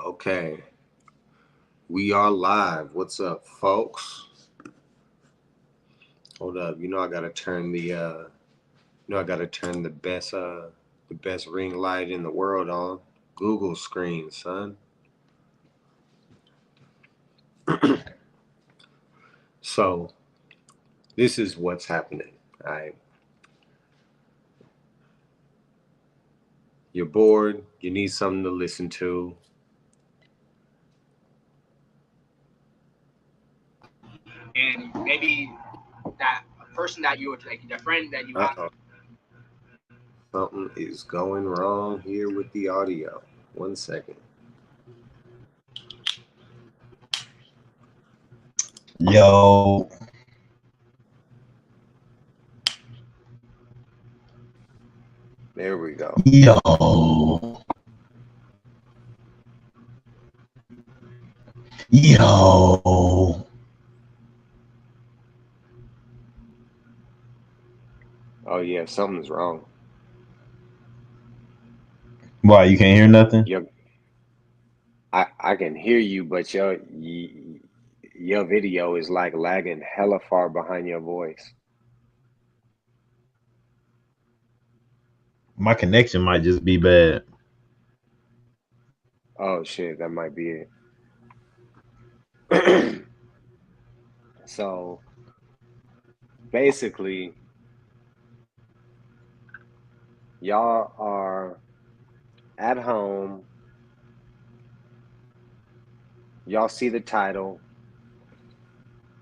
Okay, we are live. What's up, folks? Hold up. I gotta turn the best ring light in the world on. Google screen, son. So this is what's happening. Alright, you're bored. You need something to listen to. and maybe that person that you would like, the friend that you Uh have. oh, something is going wrong here with the audio. 1 second. Yo, There we go. yo, yo. Oh yeah, something's wrong. Why you can't hear nothing? Your I can hear you, but your video is like lagging hella far behind your voice. My connection might just be bad. Oh shit, that might be it. So basically, y'all are at home. Y'all see the title.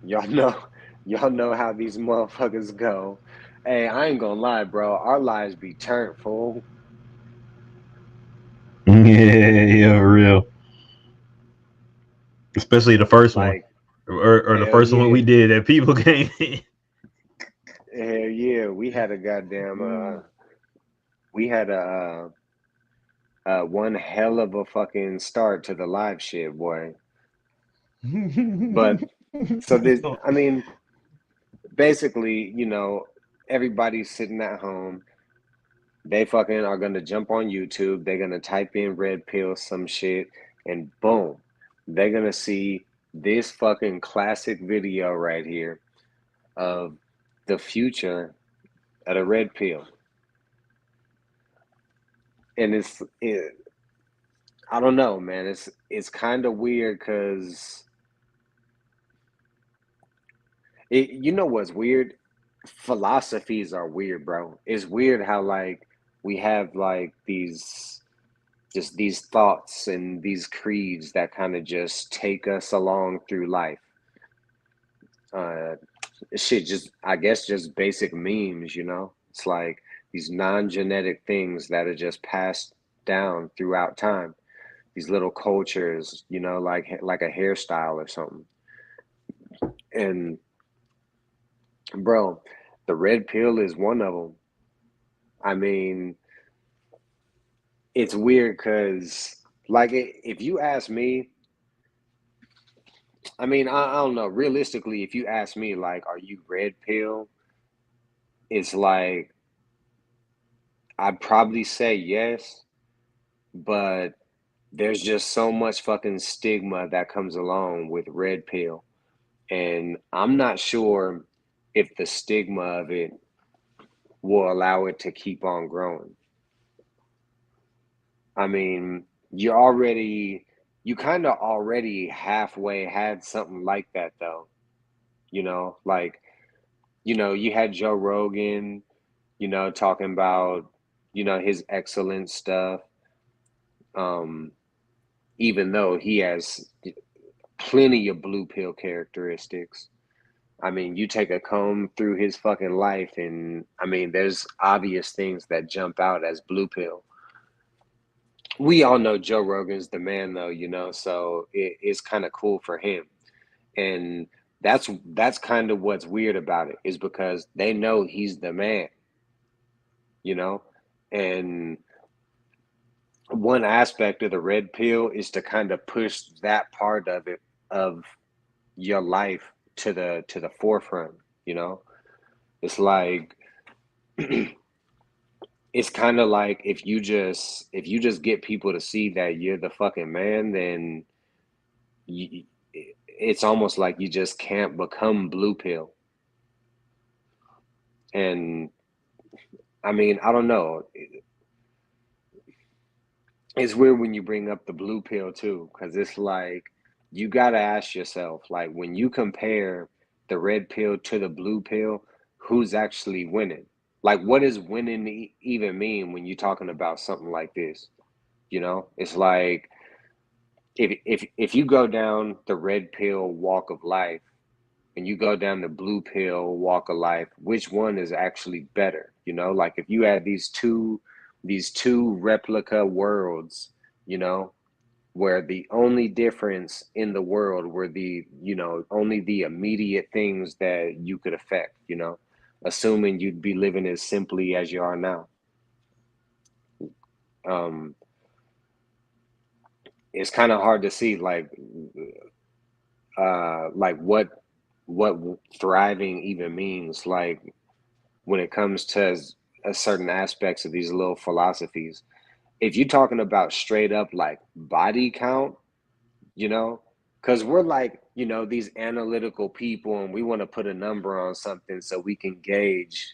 Y'all know, y'all know how these motherfuckers go. Hey, I ain't gonna lie, bro. Our lives be turned, fool. Yeah, yeah, real. Especially the first one, Like, or the hell first one we yeah. did that people came in. Hell yeah. We had one hell of a fucking start to the live shit, boy. But so this, I mean, basically, everybody's sitting at home. They fucking are gonna jump on YouTube. They're gonna type in red pill some shit, and boom, they're gonna see this fucking classic video right here of the future of the red pill. And I don't know, man. It's kind of weird because you know what's weird? Philosophies are weird, bro. It's weird how like we have like these thoughts and these creeds that kind of just take us along through life. Uh, shit, just I guess just basic memes, you know. It's like these non-genetic things that are just passed down throughout time. These little cultures, like a hairstyle or something. And bro, the red pill is one of them. I mean, it's weird because, like, if you ask me, I mean, I don't know. Realistically, if you ask me, like, are you red pill? It's like, I'd probably say yes, but there's just so much fucking stigma that comes along with red pill. And I'm not sure if the stigma of it will allow it to keep on growing. I mean, you kind of already halfway had something like that, though. Like, you had Joe Rogan, talking about, his excellent stuff. Um, Even though he has plenty of blue pill characteristics. I mean, you take a comb through his fucking life, and I mean, there's obvious things that jump out as blue pill. We all know Joe Rogan's the man, though, so it's kind of cool for him. And that's kind of what's weird about it, is because they know he's the man, you know? And one aspect of the red pill is to kind of push that part of it, of your life, to the forefront, you know? It's like it's kind of like if you just get people to see that you're the fucking man, then you, it's almost like you just can't become blue pill. And I mean, I don't know. It's weird when you bring up the blue pill too, because it's like you gotta ask yourself, like when you compare the red pill to the blue pill, who's actually winning? Like, what does winning even mean when you're talking about something like this? It's like if you go down the red pill walk of life and you go down the blue pill walk of life, which one is actually better? Like if you had these two replica worlds, you know, where the only difference in the world were only the immediate things that you could affect, assuming you'd be living as simply as you are now. Um, it's kind of hard to see like what thriving even means, like when it comes to certain aspects of these little philosophies. If you're talking about straight up like body count, you know, because we're like, these analytical people and we want to put a number on something so we can gauge,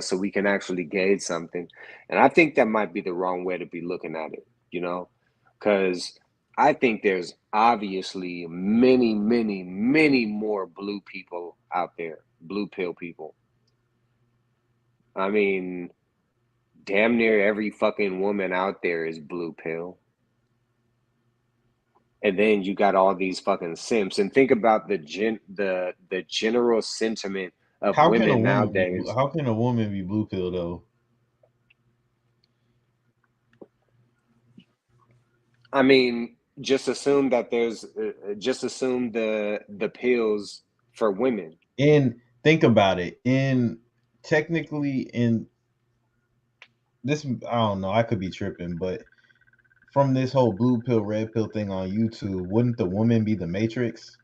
so we can actually gauge something. And I think that might be the wrong way to be looking at it, because I think there's obviously many, many, many more blue people out there, blue pill people. I mean, damn near every fucking woman out there is blue pill. And then you got all these fucking simps. And think about the general sentiment of How can a women woman be nowadays. how can a woman be blue pill though? I mean, just assume the pills for women. And think about it. In technically in this I don't know, I could be tripping, but from this whole blue pill, red pill thing on YouTube, wouldn't the woman be the matrix?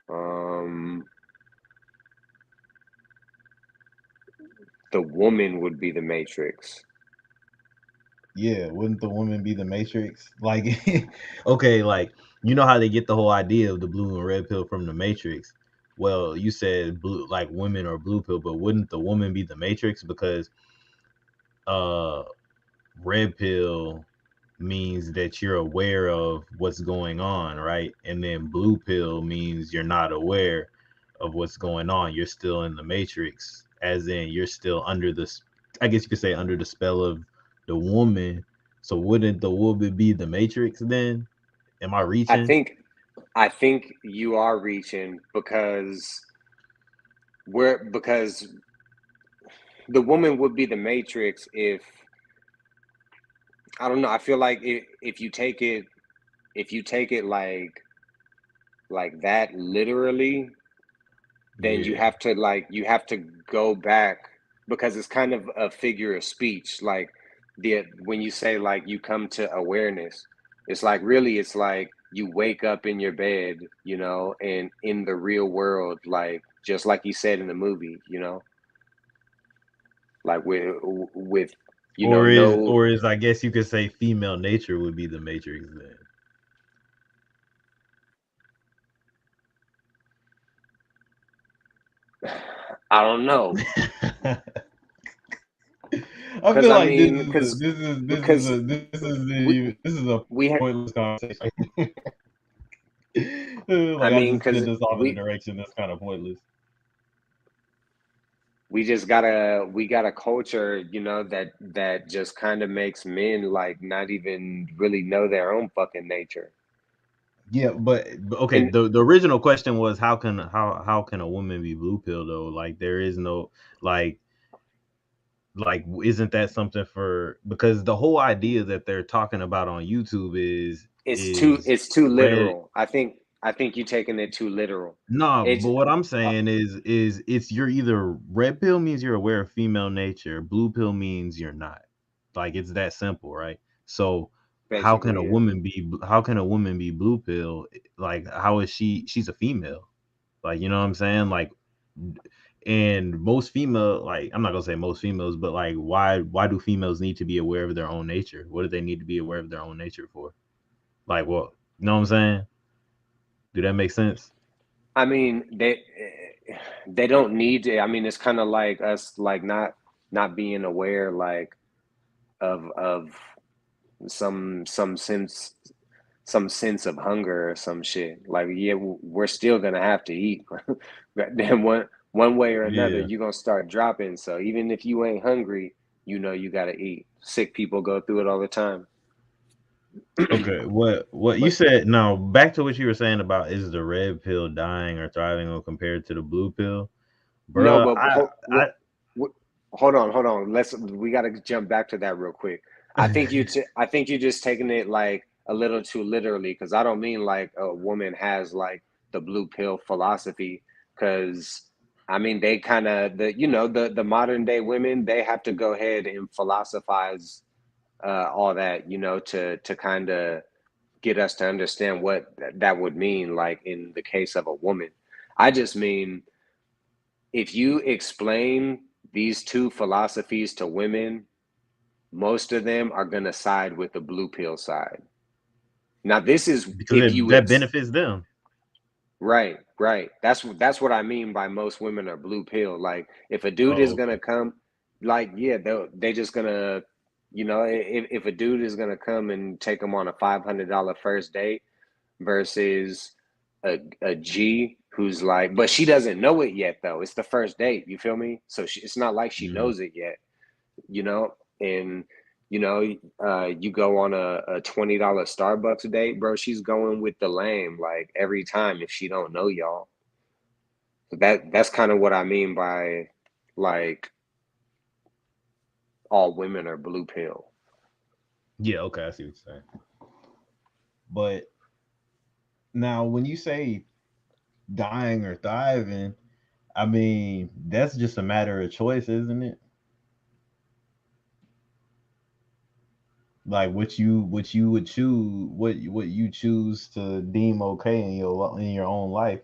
Um, the woman would be the matrix. Yeah, wouldn't the woman be the matrix? Like Okay, like you know how they get the whole idea of the blue and red pill from the Matrix. Well, you said blue, like women or blue pill, but wouldn't the woman be the Matrix? Because uh, red pill means that you're aware of what's going on, right? And then blue pill means you're not aware of what's going on. You're still in the Matrix, as in you're still under the, I guess you could say, under the spell of the woman. So wouldn't the woman be the Matrix then? Am I I reaching? think I think you are reaching because the woman would be the matrix if I don't know. I feel like if you take it like that literally, then you Yeah. have to go back because it's kind of a figure of speech. Like when you say like you come to awareness, it's like really it's like you wake up in your bed, and in the real world, like just like you said in the movie, like with no. Or is I guess you could say female nature would be the Matrix then. I don't know I because feel I like this mean is a because this is this is because a this is we the this is a we ha- pointless conversation. I Like I mean just spit because this off in a direction that's kind of pointless. we got a culture, that just kind of makes men like not even really know their own fucking nature. Yeah, But okay, And the original question was how can a woman be blue pill though? Like there is no like isn't that something for because the whole idea that they're talking about on YouTube it's too is it's too red. literal. I think you're taking it too literal. No, It's but what I'm uh, saying is it's you're either red pill means you're aware of female nature, blue pill means you're not. Like it's that simple, right? So basically, yeah. how can a woman be blue pill? Like how is she's a female? Like, you know what I'm saying? Like, and most female, like, I'm not gonna say most females, but like, why do females need to be aware of their own nature? What do they need to be aware of their own nature for? Like, what? You know what I'm saying? Do that make sense? I mean, they don't need to. I mean, it's kind of like us, like not being aware, like of some sense of hunger or some shit. Like, yeah, we're still gonna have to eat. Then one way or another, Yeah. you're gonna start dropping. So even if you ain't hungry, you know you gotta eat. Sick people go through it all the time. Okay. What you But said? Now back to what you were saying about is the red pill dying or thriving when compared to the blue pill, no, bruh. but I hold on. We got to jump back to that real quick. I think you're just taking it like a little too literally, because I don't mean like a woman has like the blue pill philosophy. Because I mean, they kind of, the modern day women, they have to go ahead and philosophize all that, to kind of get us to understand what that would mean, like in the case of a woman. I just mean, if you explain these two philosophies to women, most of them are going to side with the blue pill side. Now, this is because if you that benefits them. right. That's what I mean by most women are blue pill. Like, if a dude is Oh, gonna okay. come, like, yeah, they just gonna, if a dude is gonna come and take them on a $500 first date versus a G who's like, but she doesn't know it yet though. It's the first date. You feel me? So it's not like she Mm. knows it yet. And you go on a $20 Starbucks date, bro. She's going with the lame like every time if she don't know y'all. So that's kind of what I mean by like all women are blue pill. Yeah. Okay. I see what you're saying. But now, when you say dying or thriving, I mean that's just a matter of choice, isn't it? Like what you would choose, what you choose to deem okay in your own life.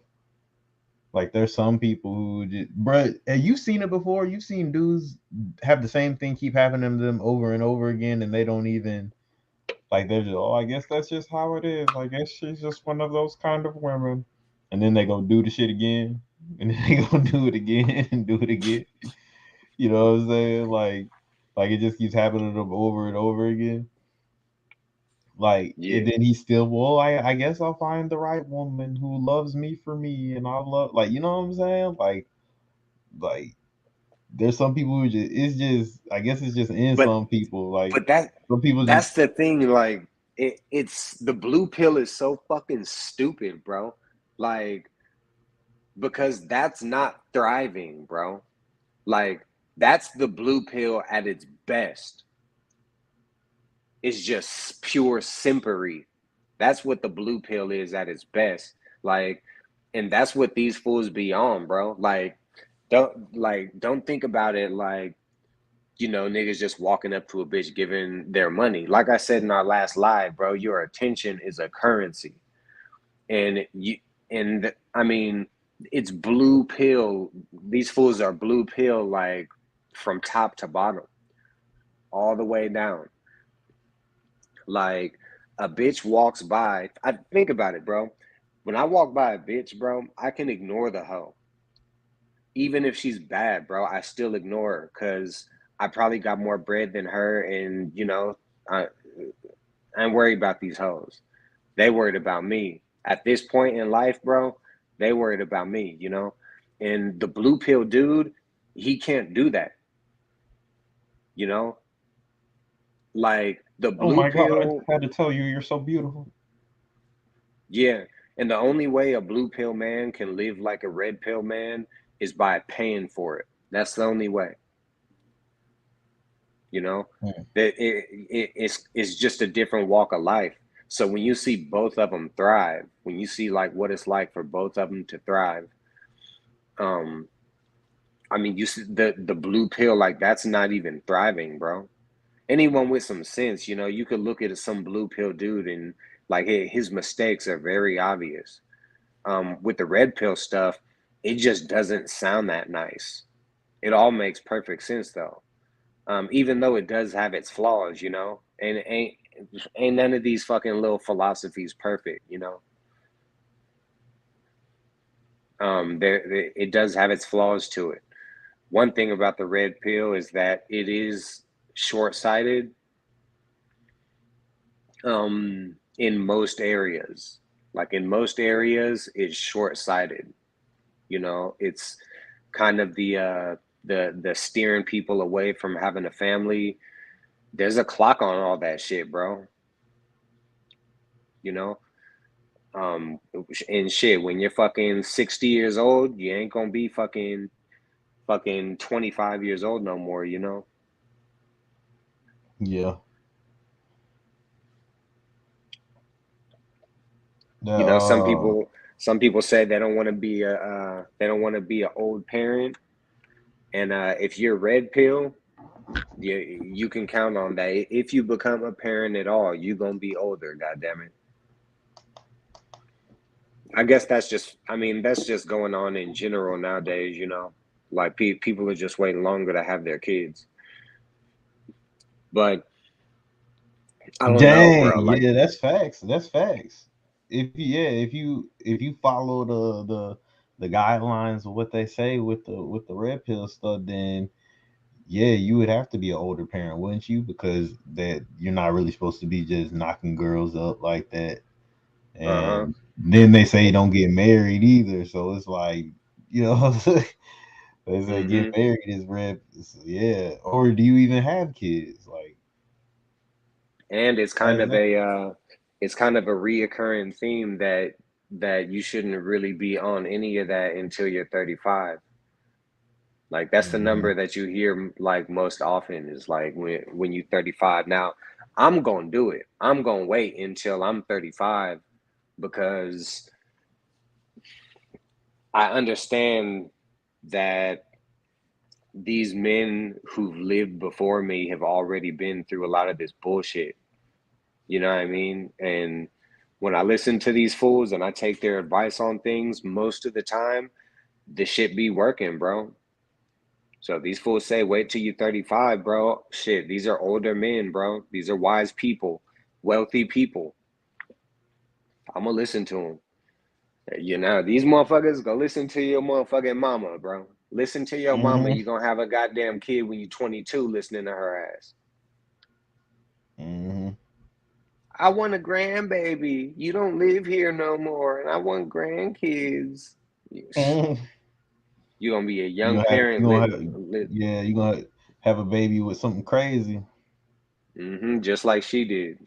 Like there's some people who just, bruh, have you seen it before? You've seen dudes have the same thing keep happening to them over and over again, and they don't even like they're just, oh, I guess that's just how it is. I guess she's just one of those kind of women. And then they go do the shit again, and then they go do it again and do it again. You know what I'm saying? Like it just keeps happening to them over and over again. Like, and Yeah, then he's still, well, I guess I'll find the right woman who loves me for me, and I'll love, like, you know what I'm saying? Like there's some people who just, it's just, I guess it's just in but some people. Like but that some people just, that's the thing. Like, it's the blue pill is so fucking stupid, bro. Like, because that's not thriving, bro. Like, that's the blue pill at its best. It's just pure simpery. That's what the blue pill is at its best. Like, and that's what these fools be on, bro. Don't think about it like, niggas just walking up to a bitch giving their money. Like I said in our last live, bro, your attention is a currency. And I mean, it's blue pill. These fools are blue pill, like from top to bottom, all the way down. Like, a bitch walks by. I think about it, bro. When I walk by a bitch, bro, I can ignore the hoe. Even if she's bad, bro, I still ignore her because I probably got more bread than her, and I ain't worried about these hoes. They worried about me. At this point in life, bro, they worried about me. And the blue pill dude, he can't do that, you know? Like, the oh blue my God, I just pill, had to tell you you're so beautiful. yeah. And the only way a blue pill man can live like a red pill man is by paying for it. That's the only way, you know? Hmm. That it's just a different walk of life. So when you see both of them thrive, when you see like what it's like for both of them to thrive, um, I mean, you see the blue pill, like, that's not even thriving, bro. Anyone with some sense, you could look at some blue pill dude and like his mistakes are very obvious. With the red pill stuff, it just doesn't sound that nice. It all makes perfect sense though. Even though it does have its flaws, you know, and ain't none of these fucking little philosophies perfect, you know. It does have its flaws to it. One thing about the red pill is that it is short-sighted in most areas. Like in most areas, it's short-sighted. You know, it's kind of the steering people away from having a family. There's a clock on all that shit, bro. You know, and shit, when you're fucking 60 years old, you ain't gonna be fucking 25 years old no more, you know. Yeah. You know, The some people say they don't want to be they don't want to be an old parent, and if you're red pill, you can count on that. If you become a parent at all, you're gonna be older. God damn it. I guess that's just. I mean, that's just going on in general nowadays. You know, like people are just waiting longer to have their kids. But I don't know, dang, bro. Like, yeah, that's facts. That's facts. If you follow the guidelines of what they say with the red pill stuff, then yeah, you would have to be an older parent, wouldn't you? Because that you're not really supposed to be just knocking girls up like that. uh-huh. And then they say don't get married either. So it's like, you know, they say get Mm-hmm. married is red. Yeah. Or do you even have kids? Like, And like that. it's kind of a reoccurring theme that you shouldn't really be on any of that until you're 35. Like that's the Mhm. number that you hear like most often is like when you're 35. Now, I'm gonna do it. I'm gonna wait until I'm 35 because I understand that these men who've lived before me have already been through a lot of this bullshit. You know what I mean? And when I listen to these fools and I take their advice on things, most of the time, the shit be working, bro. So these fools say, wait till you're 35, bro. Shit, these are older men, bro. These are wise people, wealthy people. I'm gonna listen to them. You know, these motherfuckers go listen to your motherfucking mama, bro. Listen to your mama. Mhm. You're gonna have a goddamn kid when you're 22 listening to her ass. Mhm. I want a grandbaby. You don't live here no more, and I want grandkids. Mhm. You're gonna be a You young gonna have parent, yeah, you gonna have a baby with something crazy. just like she did.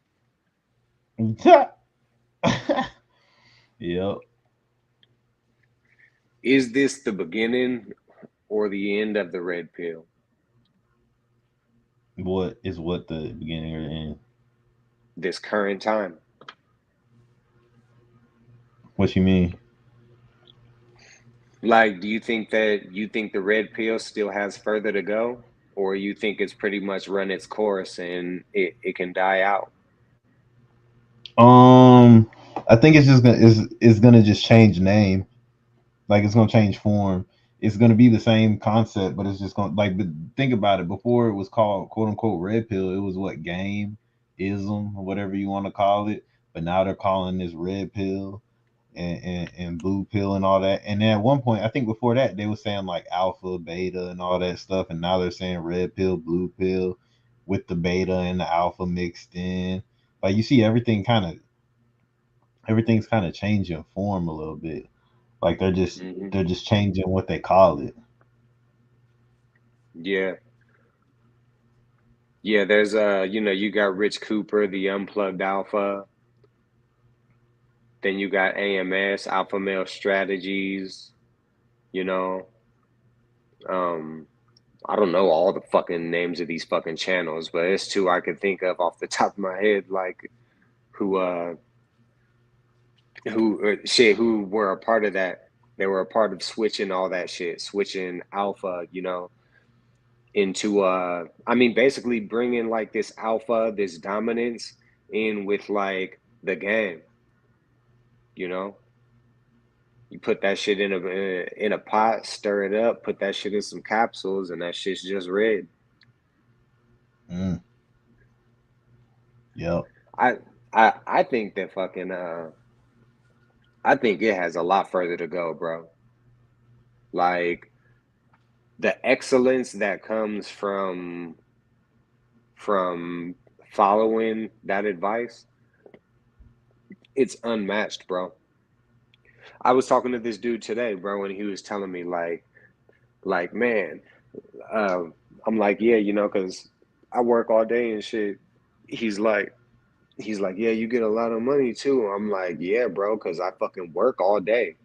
Yep. Is this the beginning or the end of the red pill? What the beginning or the end? This current time? What you mean? Like, do you think the red pill still has further to go, or you think it's pretty much run its course and it can die out? Um, I think it's gonna just change name. Like it's gonna change form. It's gonna be the same concept, but it's just gonna but think about it. Before it was called quote unquote red pill, it was what game ism or whatever you want to call it. But now they're calling this red pill and blue pill and all that. And then at one point, I think before that, they were saying like alpha, beta, and all that stuff. And now they're saying red pill, blue pill, with the beta and the alpha mixed in. Like you see, everything's kind of changing form a little bit. Like Hmm. they're just changing what they call it. Yeah, yeah. There's you know, you got Rich Cooper, the Unplugged Alpha. Then you got AMS, Alpha Male Strategies. You know, um, I don't know all the fucking names of these fucking channels, but it's two I could think of off the top of my head, like who who were a part of that. They were a part of switching all that shit, switching alpha, you know, into I mean basically bringing like this alpha, this dominance in with like the game, you know. You put that shit in a pot, stir it up, put that shit in some capsules, and that shit's just red. Mm. Yep. I think that fucking I think it has a lot further to go, bro. Like the excellence that comes from following that advice, it's unmatched, bro. I was talking to this dude today, bro, and he was telling me like man, uh, I'm like, yeah, you know, because I work all day and shit. He's like, he's like, yeah, you get a lot of money too. I'm like, yeah, bro, because I fucking work all day,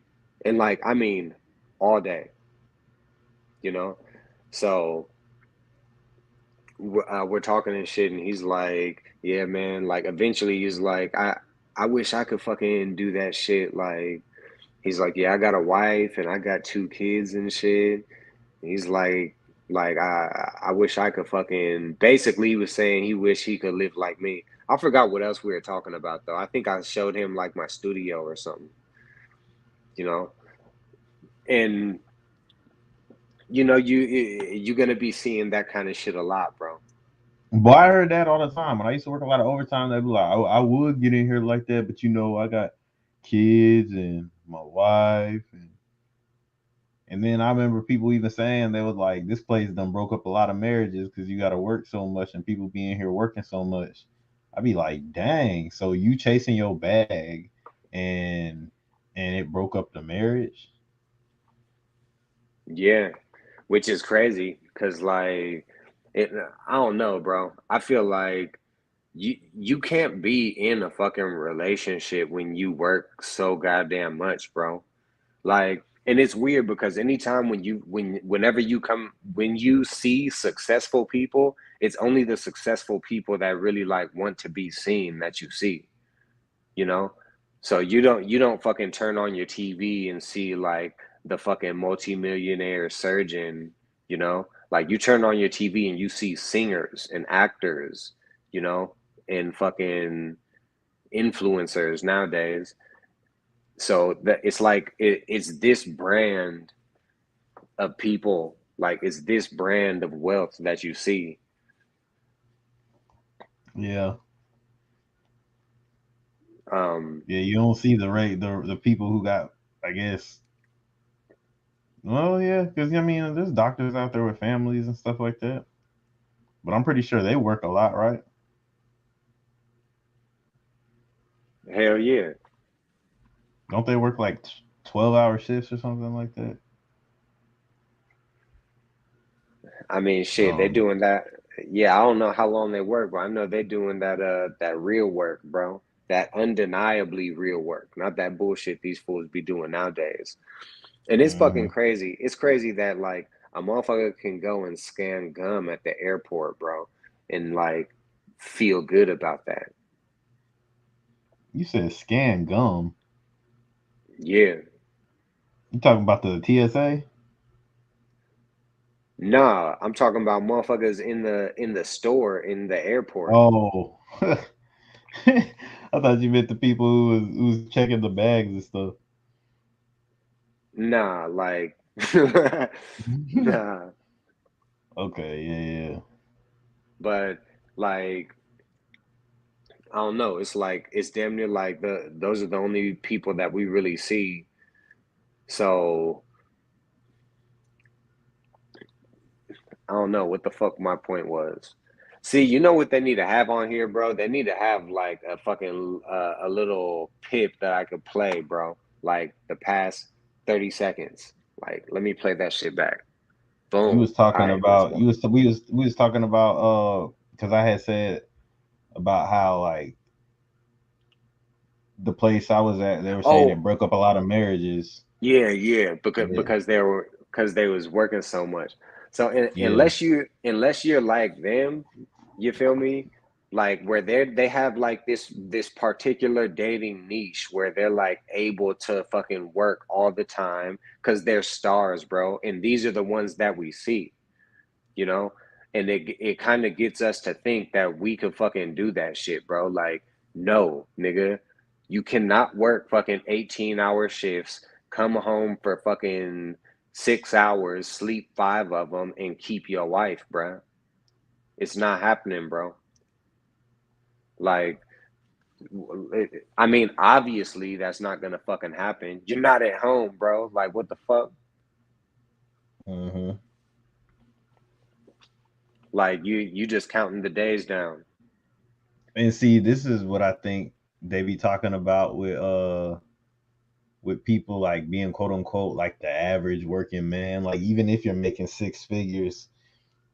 and like, I mean, all day, you know. So we're talking and shit, and he's like, yeah, man. Like, eventually, he's like, I wish I could fucking do that shit. Like, he's like, yeah, I got a wife and I got two kids and shit. He's like I wish I could fucking. Basically, he was saying he wish he could live like me. I forgot what else we were talking about though. I think I showed him like my studio or something, you know. And you know, you're gonna be seeing that kind of shit a lot, bro. Boy, I heard that all the time. When I used to work a lot of overtime, they'd be like, I would get in here like that, but you know, I got kids and my wife, and then I remember people even saying they was like, this place done broke up a lot of marriages because you got to work so much and people be in here working so much. I'd be like, dang, so you chasing your bag, and it broke up the marriage. Yeah, which is crazy because like it. I don't know, bro. I feel like you can't be in a fucking relationship when you work so goddamn much, bro. Like, and it's weird because anytime whenever you come when you see successful people, it's only the successful people that really like want to be seen that you see, you know? So you don't fucking turn on your TV and see like the fucking multimillionaire surgeon, you know? Like you turn on your TV and you see singers and actors, you know, and fucking influencers nowadays. So that it's like it's this brand of people, like it's this brand of wealth that you see. Yeah, Um, yeah, you don't see the rate the people who got, I guess. Well, yeah, because I mean, there's doctors out there with families and stuff like that, but I'm pretty sure they work a lot, right? hell yeah. Don't they work like 12-hour shifts or something like that? I mean, I shit, they're don't know. doing that. Yeah, I don't know how long they work, but I know they're doing that real work, bro. That undeniably real work, not that bullshit these fools be doing nowadays. And it's fucking Hmm. crazy. It's crazy that like a motherfucker can go and scan gum at the airport, bro, and like feel good about that. You said scan gum. Yeah. You talking about the TSA? Nah, I'm talking about motherfuckers in the store in the airport. Oh, I thought you meant the people who was checking the bags and stuff. Nah, like nah. Okay, yeah, yeah. But like I don't know. It's like it's damn near like those are the only people that we really see. So I don't know what the fuck my point was. See, you know what they need to have on here, bro? They need to have like a fucking a little pip that I could play, bro. Like the past 30 seconds. Like, let me play that shit back. You Boom. was All talking right, let's about go. we was talking about because I had said about how like the place I was at, they were saying it Oh, broke up a lot of marriages. yeah, yeah, because Yeah, they was working so much. So yeah, unless you're like them, you feel me? Like where they have like this particular dating niche where they're like able to fucking work all the time because they're stars, bro. And these are the ones that we see, you know? And it kind of gets us to think that we could fucking do that shit, bro. Like, no, nigga, you cannot work fucking 18-hour shifts, come home for fucking 6 hours, sleep 5 of them, and keep your wife, bruh. It's not happening, bro. Like, I mean, obviously that's not gonna fucking happen. You're not at home, bro. Like, what the fuck? Mm-hmm. Like, you just counting the days down. And see, this is what I think they be talking about with people like being quote unquote like the average working man. Like even if you're making six figures,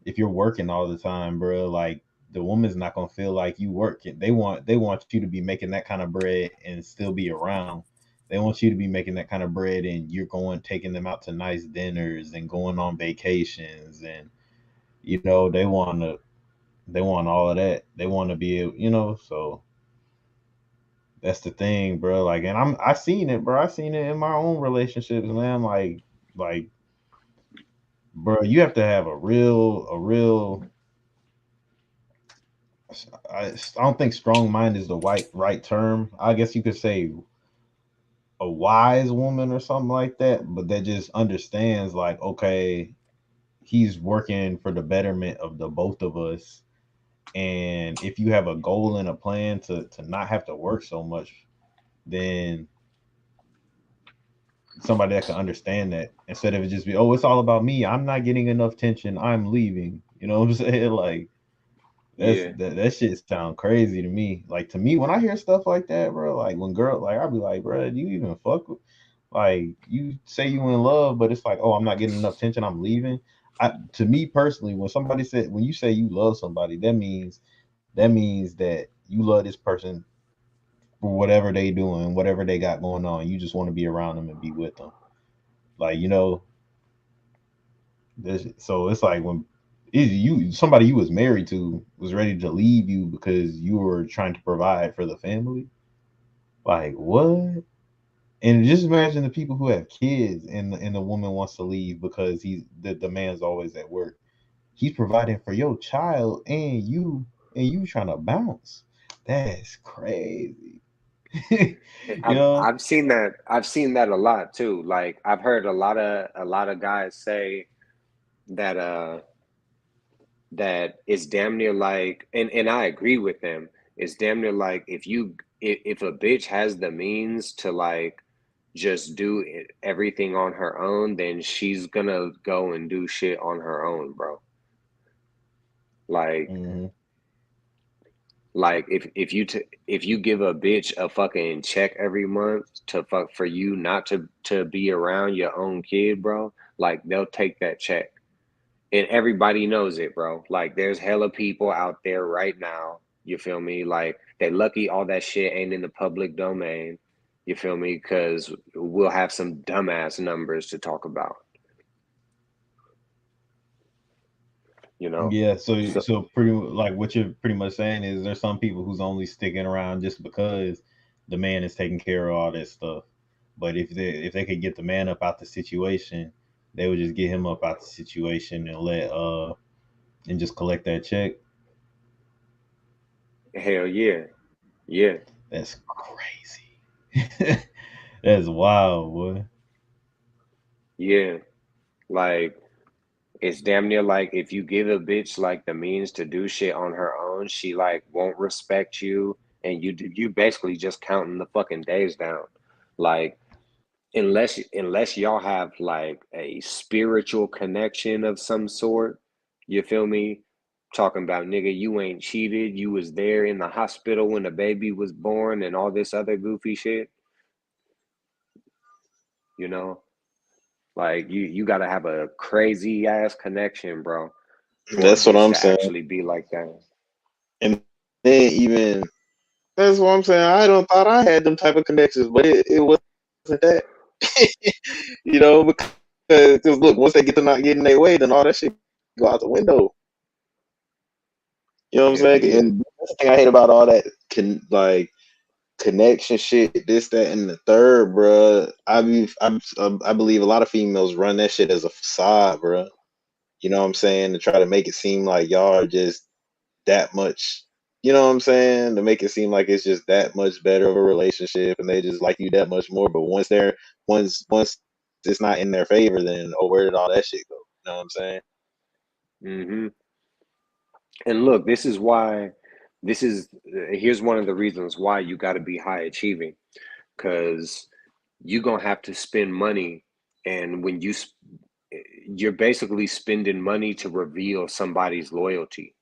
if you're working all the time, bro, like the woman's not gonna feel like you working. They want you to be making that kind of bread and still be around. They want you to be making that kind of bread and you're going taking them out to nice dinners and going on vacations and they want all of that. They want to be so that's the thing, bro. Like, and I seen it, bro. I seen it in my own relationships, man. Like, bro, you have to have a real. I don't think strong mind is the right term. I guess you could say a wise woman or something like that, but that just understands, like, okay, he's working for the betterment of the both of us. And if you have a goal and a plan to not have to work so much, then somebody that can understand that instead of it just be, oh, it's all about me. I'm not getting enough attention. I'm leaving. You know what I'm saying? Like Yeah. that shit sound crazy to me. Like to me, when I hear stuff like that, bro, like when girl, like I'll be like, bro, do you even fuck with? Like you say you in love, but it's like, oh, I'm not getting enough attention. I'm leaving. To me personally, when you say you love somebody, that means that you love this person for whatever they doing, whatever they got going on. You just want to be around them and be with them. Like so it's like when somebody you was married to was ready to leave you because you were trying to provide for the family. Like what? And just imagine the people who have kids and the woman wants to leave because the man's always at work. He's providing for your child and you trying to bounce. That's crazy. you know? I've seen that. I've seen that a lot too. Like, I've heard a lot of guys say that that it's damn near like, and I agree with them. It's damn near like if a bitch has the means to like just do everything on her own, then she's gonna go and do shit on her own, bro. Like Mm-hmm. like if you give a bitch a fucking check every month to fuck for you not to be around your own kid, bro, like they'll take that check. And everybody knows it, bro. Like there's hella people out there right now. You feel me? Like they lucky all that shit ain't in the public domain. You feel me? Because we'll have some dumbass numbers to talk about. You know. Yeah, so So so pretty like what you're pretty much saying is there's some people who's only sticking around just because the man is taking care of all that stuff. But if they could get the man up out the situation, they would just get him up out the situation and and just collect that check. hell yeah, yeah, That's crazy. That's wild, boy. yeah. Like it's damn near like if you give a bitch like the means to do shit on her own, she like won't respect you, and you basically just counting the fucking days down. Like unless y'all have like a spiritual connection of some sort, you feel me? Talking about nigga, you ain't cheated, you was there in the hospital when the baby was born and all this other goofy shit, you know? Like you gotta have a crazy ass connection, bro, for a That's what bitch I'm to saying. actually be like that. And then even that's what I'm saying. I don't thought I had them type of connections, but it wasn't that. Because look, once they get to not getting their way, then all that shit go out the window. You know what I'm Hell saying? yeah. And that's the thing I hate about all that connection shit, this, that, and the third, bruh. I believe a lot of females run that shit as a facade, bruh. You know what I'm saying? To try to make it seem like y'all are just that much you know what I'm saying, to make it seem like it's just that much better of a relationship and they just like you that much more. But once it's not in their favor, then where did all that shit go? You know what I'm saying? Mm-hmm. And look, this is why. Here's one of the reasons why you got to be high achieving, because you're gonna have to spend money, and when you're basically spending money to reveal somebody's loyalty,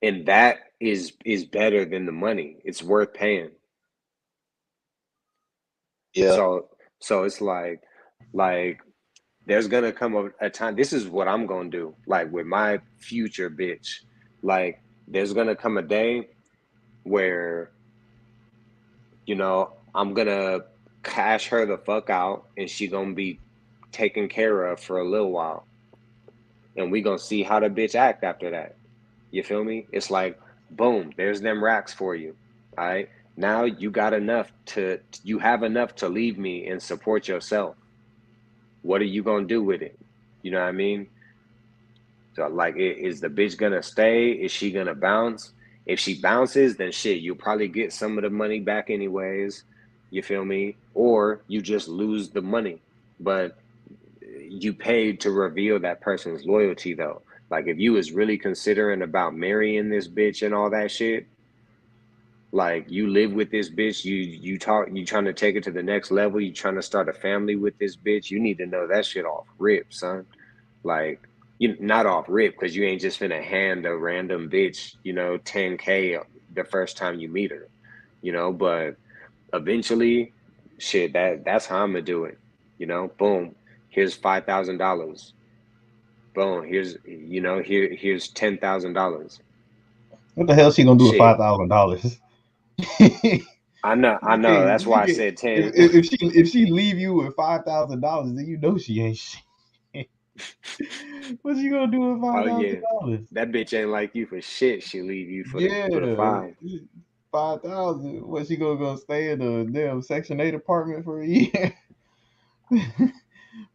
and that is better than the money. It's worth paying. Yeah. So it's like there's gonna come a time. This is what I'm gonna do. Like with my future bitch, like there's gonna come a day where I'm gonna cash her the fuck out, and she gonna be taken care of for a little while, and we gonna see how the bitch act after that. You feel me? It's like, boom, there's them racks for you. All right. Now you have enough to leave me and support yourself. What are you gonna do with it? You know what I mean? So like, is the bitch gonna stay? Is she gonna bounce? If she bounces, then shit, you'll probably get some of the money back anyways. You feel me? Or you just lose the money. But you paid to reveal that person's loyalty though. Like if you was really considering about marrying this bitch and all that shit, like you live with this bitch, you trying to take it to the next level, you trying to start a family with this bitch, you need to know that shit off rip, son. Like you not off rip, because you ain't just finna hand a random bitch, 10K the first time you meet her, but eventually, shit, that's how I'm gonna do it. Boom, here's $5,000. Boom, here's $10,000. What the hell she gonna do with Shit, $5,000? I know, that's why I said 10. If she leave you with $5,000, then you know she ain't shit. What you gonna do with Oh yeah, $5,000? that bitch ain't like you for shit. She leave you for the Yeah, five. 5,000. What she gonna stay in a damn Section 8 apartment for a year?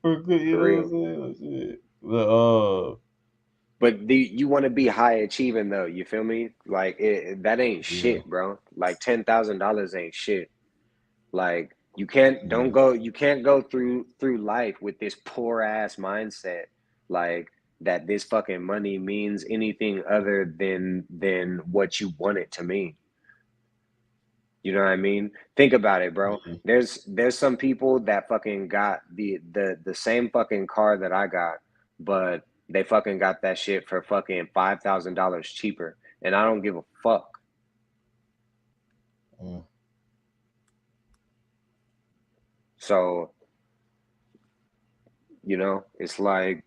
For good, you For know what real. I'm saying? Oh, shit. But, But you want to be high achieving though. You feel me? Like that ain't yeah, shit, bro. Like $10,000 ain't shit. Like you can't go through life with this poor ass mindset, like that this fucking money means anything other than what you want it to mean. You know what I mean? Think about it, bro. yeah. There's some people that fucking got the same fucking car that I got, but they fucking got that shit for fucking $5,000 cheaper, and I don't give a fuck. Mm. So, it's like,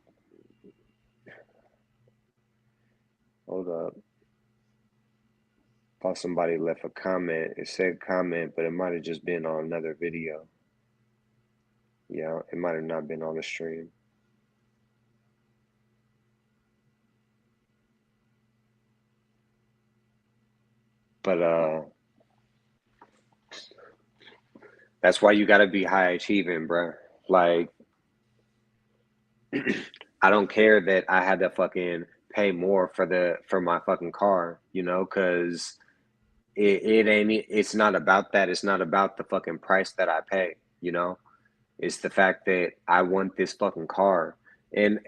hold up. Thought somebody left a comment. It said comment, but it might have just been on another video. Yeah, it might have not been on the stream. But that's why you gotta be high achieving, bro. Like, I don't care that I had to fucking pay more for my fucking car, because it's not about that. It's not about the fucking price that I pay, It's the fact that I want this fucking car. And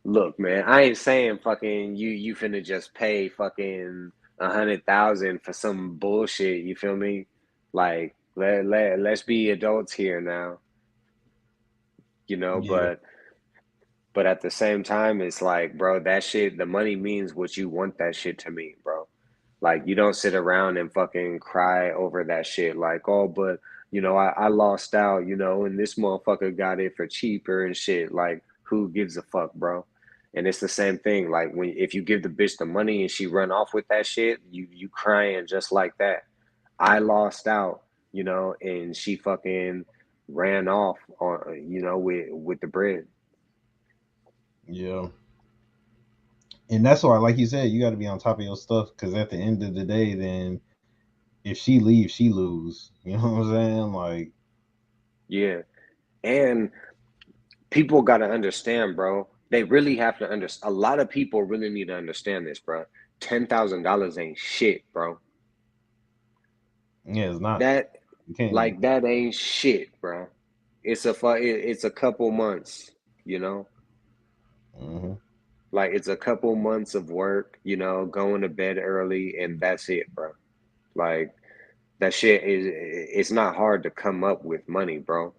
look, man, I ain't saying fucking you finna just pay fucking 100,000 for some bullshit. You feel me? Like let's be adults here now, Yeah, but at the same time, it's like, bro, that shit, the money means what you want that shit to mean, bro. Like you don't sit around and fucking cry over that shit. Like, oh, but I lost out, and this motherfucker got it for cheaper and shit. Like, who gives a fuck, bro? And it's the same thing. Like if you give the bitch the money and she run off with that shit, you crying just like that. I lost out, and she fucking ran off on, with the bread. yeah. And that's why, like you said, you got to be on top of your stuff because at the end of the day, then if she leaves, she lose. You know what I'm saying? Like, Yeah. And people got to understand, bro. They really have to understand. A lot of people really need to understand this, bro. $10,000 ain't shit, bro. Yeah, it's not. That You can't. like that ain't shit, bro. It's a couple months, you know. Mhm. Like it's a couple months of work, you know, going to bed early, and that's it, bro. Like that shit is it's not hard to come up with money, bro.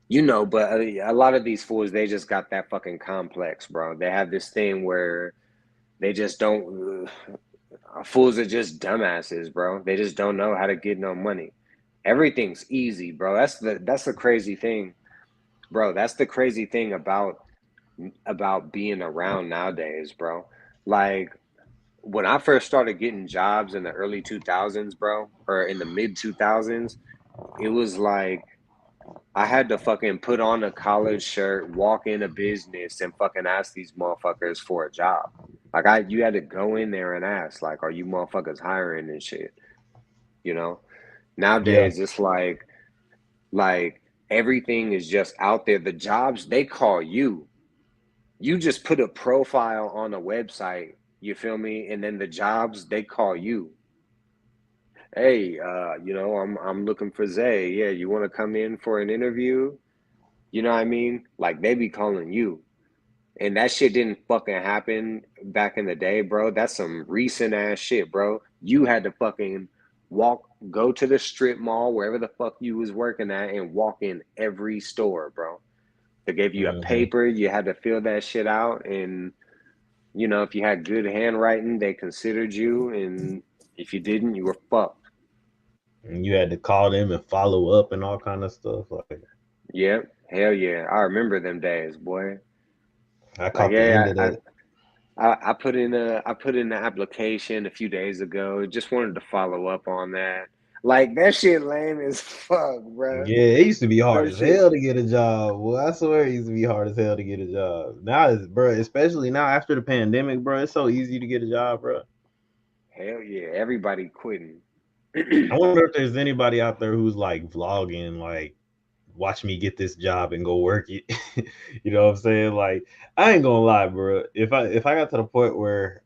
You know, but a lot of these fools, they just got that fucking complex, bro. They have this thing where they just don't. Fools are just dumbasses, bro. They just don't know how to get no money. Everything's easy, bro. That's the crazy thing, bro. That's the crazy thing about being around nowadays, bro. Like when I first started getting jobs in the early 2000s, bro, or in the mid 2000s, it was like I had to fucking put on a collared shirt, walk in a business, and fucking ask these motherfuckers for a job. Like you had to go in there and ask, like, are you motherfuckers hiring and shit? You know? Yeah. Nowadays, it's like everything is just out there. The jobs they call you. You just put a profile on a website. You feel me? And then the jobs they call you. Hey, I'm looking for Zay. Yeah, you want to come in for an interview? You know what I mean? Like they be calling you. And that shit didn't fucking happen back in the day, bro. That's some recent ass shit, bro. You had to fucking go to the strip mall, wherever the fuck you was working at, and walk in every store, bro. They gave you a Mhm. paper, you had to fill that shit out, and you know, if you had good handwriting, they considered you, and if you didn't, you were fucked. And you had to call them and follow up and all kind of stuff. Like Yep, hell yeah, I remember them days, boy. I Like, caught the end yeah, of that. I put in the application a few days ago. Just wanted to follow up on that. Like that shit lame as fuck, bro. Yeah, it used to be hard That as shit, hell to get a job. Well, I swear it used to be hard as hell to get a job. Now, bro, especially now after the pandemic, bro, it's so easy to get a job, bro. hell yeah, everybody quitting. I wonder if there's anybody out there who's like vlogging, like, watch me get this job and go work it. You know what I'm saying? Like, I ain't gonna lie, bro. If I got to the point where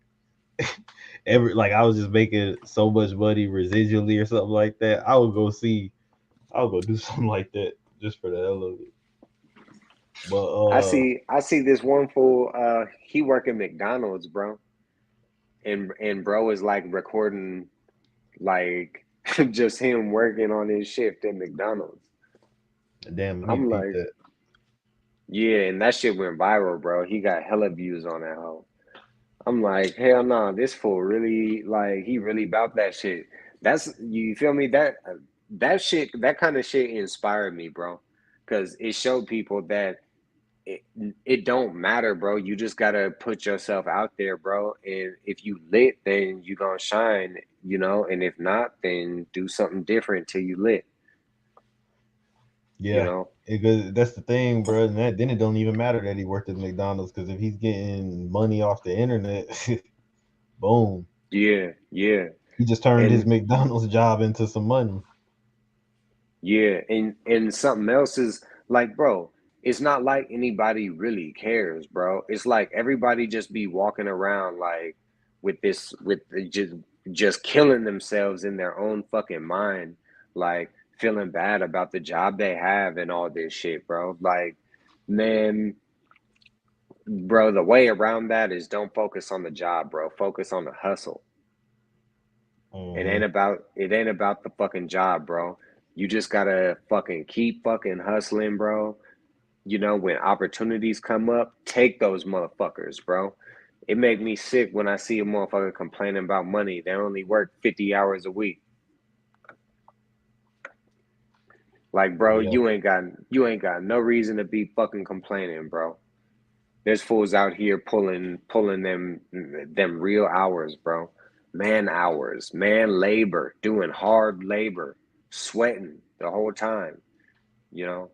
like I was just making so much money residually or something like that, I'll go do something like that just for the hell of it. But I see this one fool. He work at McDonald's, bro, and bro is like recording like just him working on his shift at McDonald's. damn, I need to I'm peep like, that. yeah, and that shit went viral, bro. He got hella views on that hoe. I'm like, hell no, this fool really like he really about that shit. That's you feel me? That shit, that kind of shit inspired me, bro. Cause it showed people that it, it don't matter, bro. You just gotta put yourself out there, bro. And if you lit, then you gonna shine, you know. And if not, then do something different till you lit, you Yeah, know. that's the thing, bro. And then it don't even matter that he worked at McDonald's because if he's getting money off the internet, boom, Yeah, yeah. he just turned his And McDonald's job into some money. yeah, and something else is like, bro, it's not like anybody really cares, bro. It's like everybody just be walking around like just killing themselves in their own fucking mind, like feeling bad about the job they have and all this shit, bro. Like, man, bro, the way around that is don't focus on the job, bro. Focus on the hustle. Hmm. It ain't about the fucking job, bro. You just gotta fucking keep fucking hustling, bro. You know, when opportunities come up, take those motherfuckers, bro. It make me sick when I see a motherfucker complaining about money. They only work 50 hours a week. Like, bro, Yeah, you ain't got no reason to be fucking complaining, bro. There's fools out here pulling them real hours, bro. Man hours, man labor, doing hard labor, sweating the whole time, you know.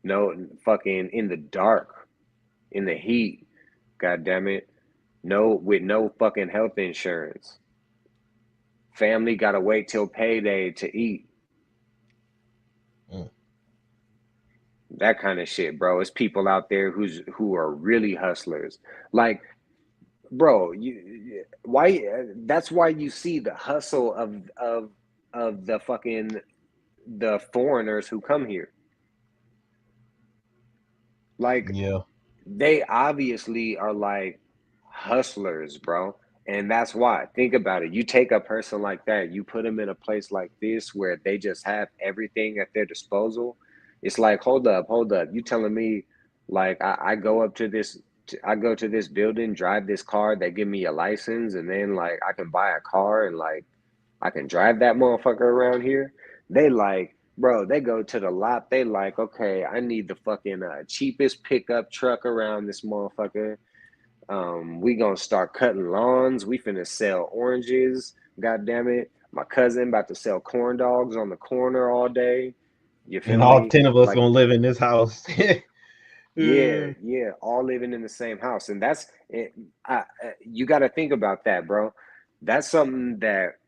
No fucking in the dark, in the heat, god damn it. No with no fucking health insurance. Family gotta wait till payday to eat. mm, That kind of shit, bro. It's people out there who are really hustlers. Like bro. Why? That's why you see the hustle of the fucking the foreigners who come here. Like Yeah. they obviously are like hustlers, bro. And that's why. Think about it. You take a person like that, you put them in a place like this where they just have everything at their disposal. It's like, hold up. You telling me like I go up to this I go to this building, drive this car, they give me a license, and then like I can buy a car and like I can drive that motherfucker around here. They like, bro, they go to the lot. They like, okay, I need the fucking cheapest pickup truck around this motherfucker. We gonna start cutting lawns. We finna sell oranges. God damn it. My cousin about to sell corn dogs on the corner all day. You And feel all me? 10 of us Like, gonna live in this house. yeah, yeah, all living in the same house. And that's it. You got to think about that, bro. That's something that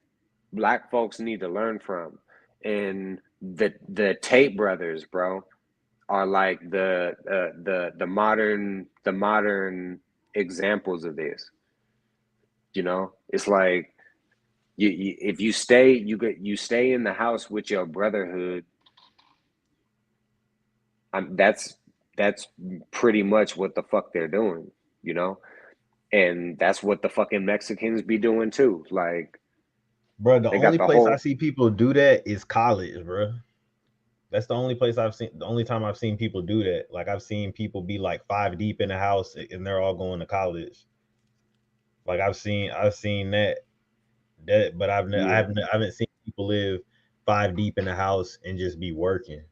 black folks need to learn from. And the Tate brothers, bro, are like the modern examples of this. You know, it's like if you stay you stay in the house with your brotherhood. That's pretty much what the fuck they're doing. You know, and that's what the fucking Mexicans be doing too. Like Bro, the they got only the place I whole. see people do that is college, bro. That's the only place I've seen. The only time I've seen people do that. Like I've seen people be like five deep in the house, and they're all going to college. Like I've seen that, but Yeah. I haven't seen people live five deep in the house and just be working,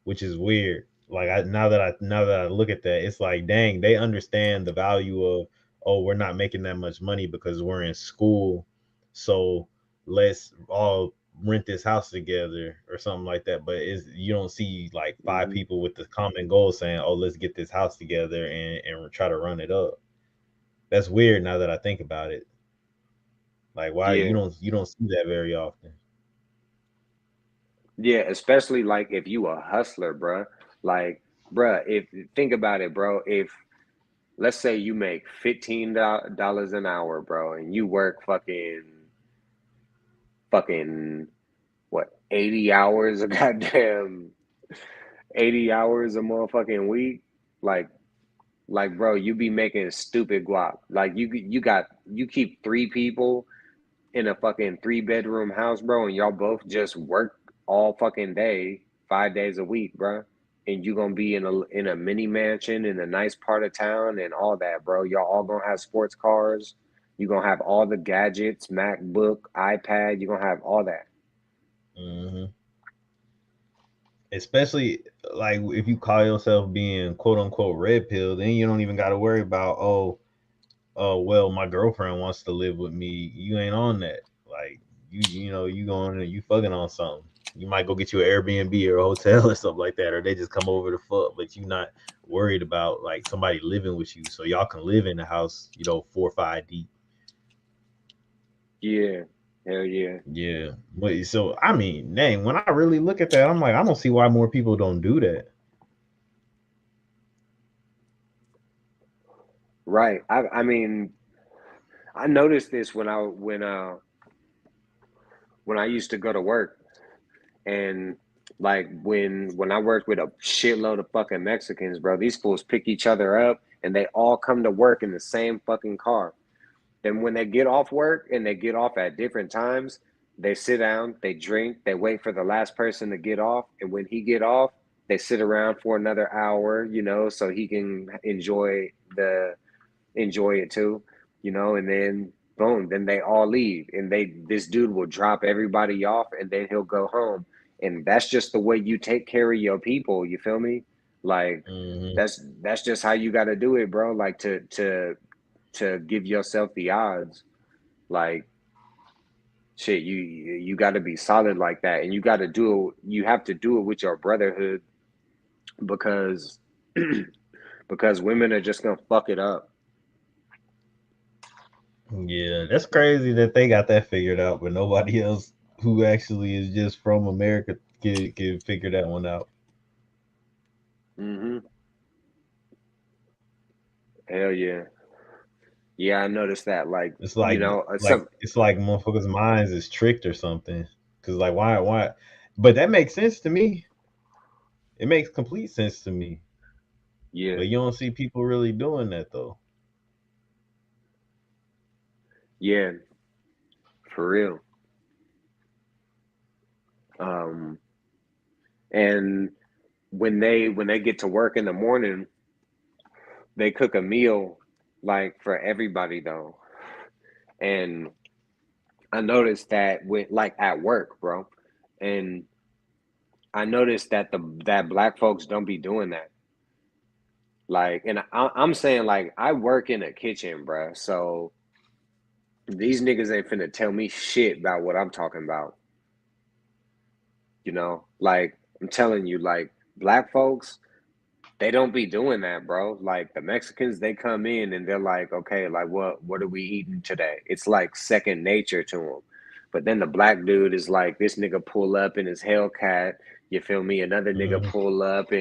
which is weird. Like now that I look at that, it's like, dang, they understand the value of, oh, we're not making that much money because we're in school, so let's all rent this house together or something like that. But it's, you don't see like five Hmm. people with the common goal saying, oh, let's get this house together and try to run it up. That's weird now that I think about it. Like why Yeah. you don't see that very often. Yeah, especially like if you a hustler, bruh. Like, bruh, if think about it, bro. If let's say you make $15 an hour, bro, and you work fucking what 80 hours a goddamn 80 hours a motherfucking week, like bro, you be making stupid guap. Like you keep three people in a fucking three-bedroom house, bro, and y'all both just work all fucking day, 5 days a week, bro. And you gonna be in a mini mansion in a nice part of town and all that, bro. Y'all all gonna have sports cars. You gonna have all the gadgets, MacBook, iPad. You gonna have all that. Hmm. Especially like if you call yourself being quote unquote red pill, then you don't even got to worry about, oh well, my girlfriend wants to live with me. You ain't on that. Like you know you going and you fucking on something. You might go get you an Airbnb or a hotel or something like that, or they just come over to fuck, but you not worried about like somebody living with you, so y'all can live in the house, 4 or 5 deep. Yeah, hell yeah. Yeah, but so I mean, dang, when I really look at that, I'm like, I don't see why more people don't do that. Right. I mean, I noticed this when I used to go to work. And like when I worked with a shitload of fucking Mexicans, bro, these fools pick each other up and they all come to work in the same fucking car. Then when they get off work and they get off at different times, they sit down, they drink, they wait for the last person to get off, and when he get off, they sit around for another hour, so he can enjoy it too, and then boom, then they all leave and this dude will drop everybody off and then he'll go home. And that's just the way you take care of your people, you feel me? Like Hmm. that's just how you got to do it, bro. Like to give yourself the odds. Like shit, you got to be solid like that, and you have to do it with your brotherhood because because women are just gonna fuck it up. Yeah, that's crazy that they got that figured out, but nobody else who actually is just from America can figure that one out. Hmm. Hell yeah. Yeah, I noticed that. Like, It's you like know, like some it's like motherfuckers' minds is tricked or something. Cause like why? But that makes sense to me. It makes complete sense to me. yeah, But you don't see people really doing that though. yeah, for real. Um, and when they get to work in the morning, they cook a meal like for everybody though. And I noticed that with like at work, bro. And I noticed that that black folks don't be doing that. Like, and I'm saying like I work in a kitchen, bro. So these niggas ain't finna tell me shit about what I'm talking about. You know, like I'm telling you, like black folks, they don't be doing that, bro. Like the Mexicans, they come in and they're like, okay, like what are we eating today? It's like second nature to them. But then the black dude is like, this nigga pull up in his Hellcat, you feel me? Another nigga Mhm. pull up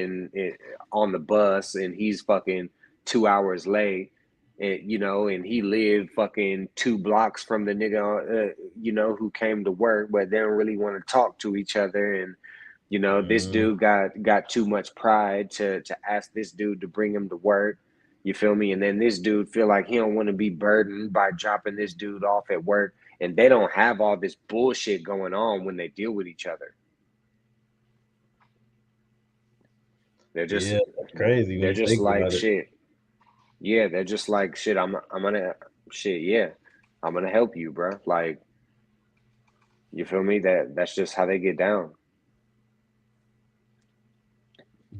on the bus and he's fucking 2 hours late. And, you know, and he lived fucking 2 blocks from the nigga, you know, who came to work, but they don't really want to talk to each other. And you know, this Mhm. dude got too much pride to ask this dude to bring him to work. You feel me? And then this dude feel like he don't want to be burdened by dropping this dude off at work. And they don't have all this bullshit going on when they deal with each other. They're just Yeah, that's crazy when they're you just think like about it. shit. Yeah, they're just like shit. I'm gonna shit. Yeah, I'm gonna help you, bro. Like you feel me? That's just how they get down.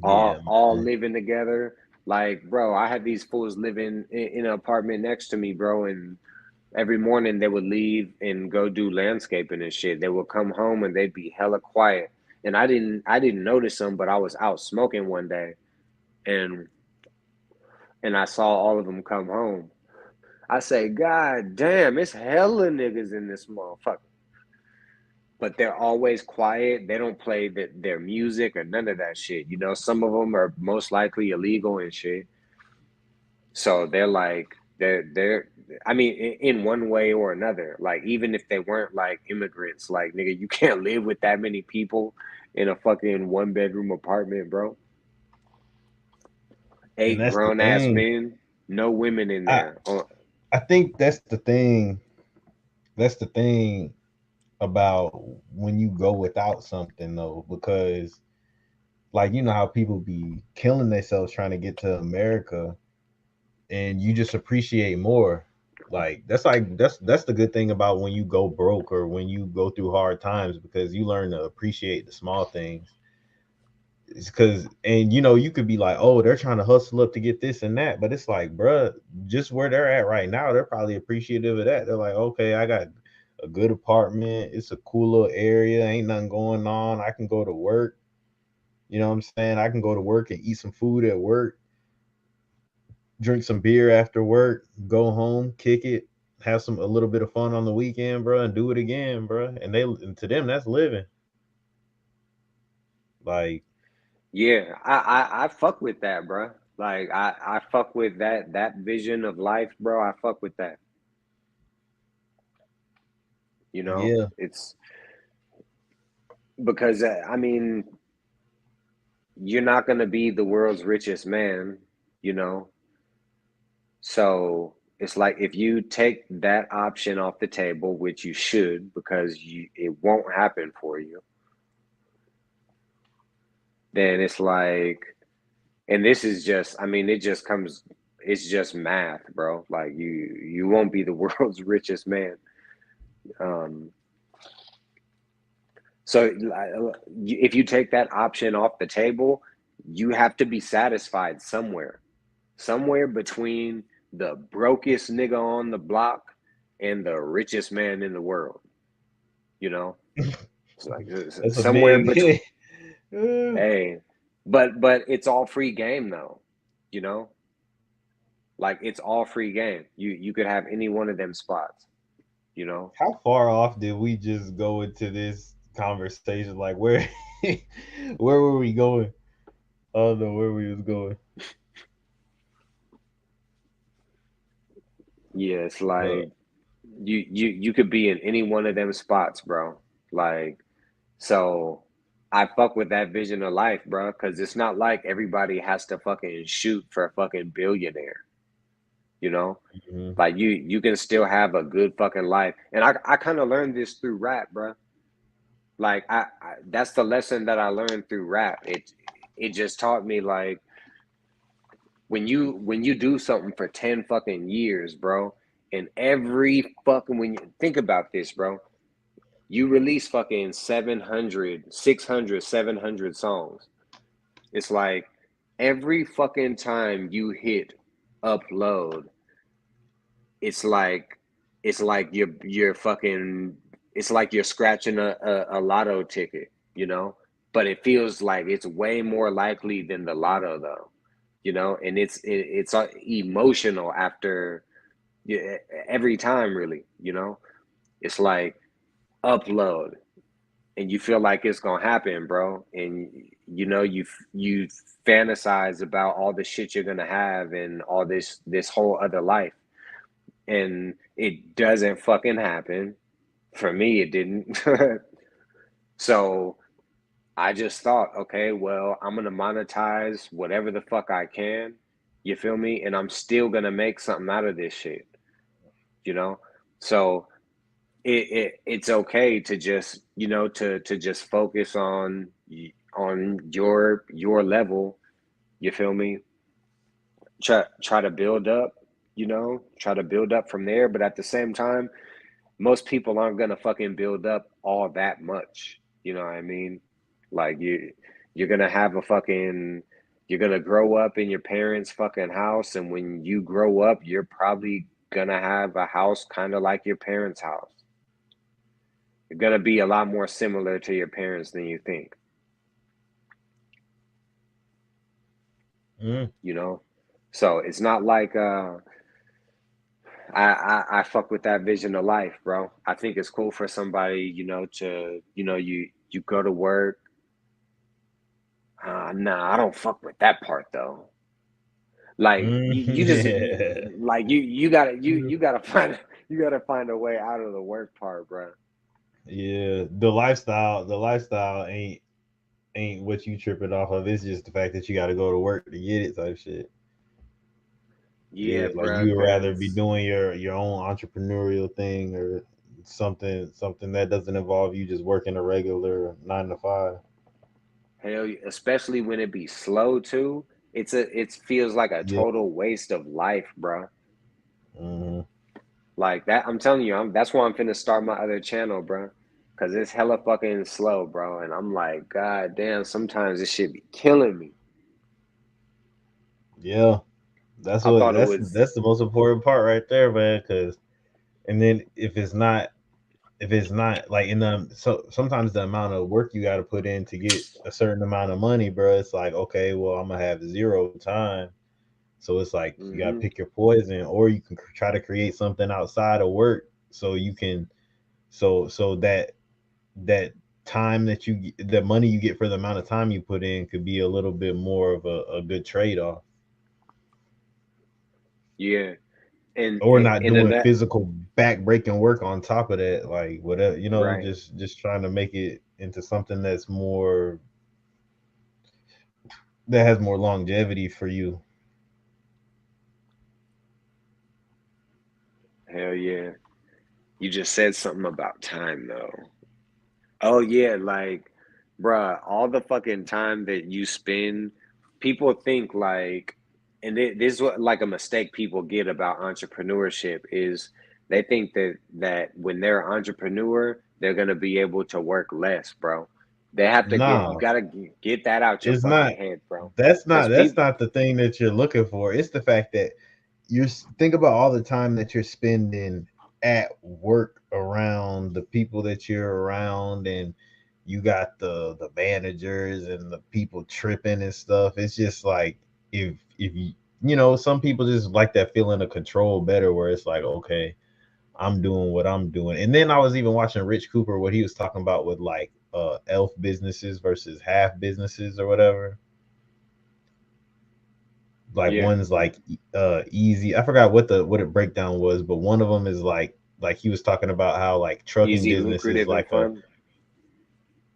Yeah, All man. living together. Like, bro, I had these fools living in an apartment next to me, bro, and every morning they would leave and go do landscaping and shit. They would come home and they'd be hella quiet. And I didn't notice them, but I was out smoking one day and I saw all of them come home. I say, God damn, it's hella niggas in this motherfucker. But they're always quiet. They don't play their music or none of that shit. You know, some of them are most likely illegal and shit. So they're like they're I mean in one way or another. Like even if they weren't like immigrants, like nigga, you can't live with that many people in a fucking 1 bedroom apartment, bro. And Eight that's the grown ass thing. men, no women in I there. Oh, I think that's the thing. That's the thing about when you go without something though, because like you know how people be killing themselves trying to get to America, and you just appreciate more. Like that's the good thing about when you go broke or when you go through hard times, because you learn to appreciate the small things. It's because, and you know, you could be like, oh, they're trying to hustle up to get this and that, but it's like, bruh, just where they're at right now, they're probably appreciative of that. They're like, okay, I got a good apartment, it's a cool little area, ain't nothing going on, I can go to work. You know what I'm saying? I can go to work and eat some food at work, drink some beer after work, go home, kick it, have some a little bit of fun on the weekend, bro, and do it again, bro. And to them, that's living. Like, yeah, I fuck with that, bro. Like I fuck with that vision of life, bro. I fuck with that. You know, yeah, it's because I mean, you're not gonna be the world's richest man, you know. So it's like if you take that option off the table, which you should, because it won't happen for you, then it's like, and this is just, I mean, it just comes, it's just math, bro. Like you won't be the world's richest man. Um, so if you take that option off the table, you have to be satisfied somewhere between the brokest nigga on the block and the richest man in the world. You know, it's like that's a somewhere big. between. Uh, Hey, but it's all free game though. You know, like it's all free game. You could have any one of them spots. You know, how far off did we just go into this conversation? Like, where, where were we going? I don't know where we was going. Yeah, it's But like you could be in any one of them spots, bro. Like, so I fuck with that vision of life, bro, because it's not like everybody has to fucking shoot for a fucking billionaire, you know? mhm. Like you can still have a good fucking life. And I kind of learned this through rap, bro. Like I that's the lesson that I learned through rap. It just taught me like when you do something for 10 fucking years, bro, and every fucking when you think about this, bro, you release fucking 700, 600, 700 songs. It's like every fucking time you hit upload, it's like it's like you're fucking it's like you're scratching a lotto ticket, you know? But it feels like it's way more likely than the lotto though, you know? And it's emotional after yeah, every time really, you know? It's like upload and you feel like it's gonna happen, bro. And you know you fantasize about all the shit you're gonna have and all this whole other life, and it doesn't fucking happen. For me, it didn't. So I just thought, okay, well, I'm gonna monetize whatever the fuck I can. You feel me? And I'm still gonna make something out of this shit. You know? So it's okay to just to just focus on your level. You feel me? Try to build up. Try to build up from there. But at the same time, most people aren't gonna fucking build up all that much. You know what I mean? Like you're gonna have a fucking you're gonna grow up in your parents' fucking house, and when you grow up, you're probably gonna have a house kind of like your parents' house. You're gonna be a lot more similar to your parents than you think, Mm. you know? So it's not like I fuck with that vision of life, bro. I think it's cool for somebody, to you go to work. Nah, I don't fuck with that part though. Like you just Yeah. like you gotta find a way out of the work part, bro. Yeah, the lifestyle ain't what you tripping off of. It's just the fact that you got to go to work to get it type shit. Yeah, Yeah, like bro. you would rather be Cause doing your own entrepreneurial thing or something that doesn't involve you just working a regular 9 to 5. hell, especially when it be slow too. It feels like a Yeah. total waste of life, bro. Hmm. Like that, I'm telling you, that's why I'm finna start my other channel, bro. Cause it's hella fucking slow, bro. And I'm like, God damn, sometimes this shit be killing me. Yeah, I thought it was, that's the most important part right there, man. Because and then if it's not like in the so sometimes the amount of work you got to put in to get a certain amount of money, bro. It's like okay, well I'm gonna have zero time, so it's like you got to mm-hmm. pick your poison, or you can try to create something outside of work so you can so that time that the money you get for the amount of time you put in could be a little bit more of a good trade off, Yeah. And or not and doing that physical back breaking work on top of that, like whatever right. just trying to make it into something that's more that has more longevity for you. Hell yeah. You just said something about time though. Oh yeah, like, bruh, all the fucking time that you spend, people think like, and this is what like a mistake people get about entrepreneurship is they think that when they're an entrepreneur, they're gonna be able to work less, bro. They have to you Nah, gotta get that out your it's not. fucking head, bro. Because That's people, not the thing that you're looking for. It's the fact that think about all the time that you're spending at work around the people that you're around, and you got the managers and the people tripping and stuff. It's just like if some people just like that feeling of control better, where it's like okay, I'm doing what I'm doing. And then I was even watching Rich Cooper, what he was talking about with like elf businesses versus half businesses or whatever. Like Yeah. one's like easy. I forgot what it breakdown was, but one of them is like he was talking about how like trucking Easy, business is lucrative, and like a fun.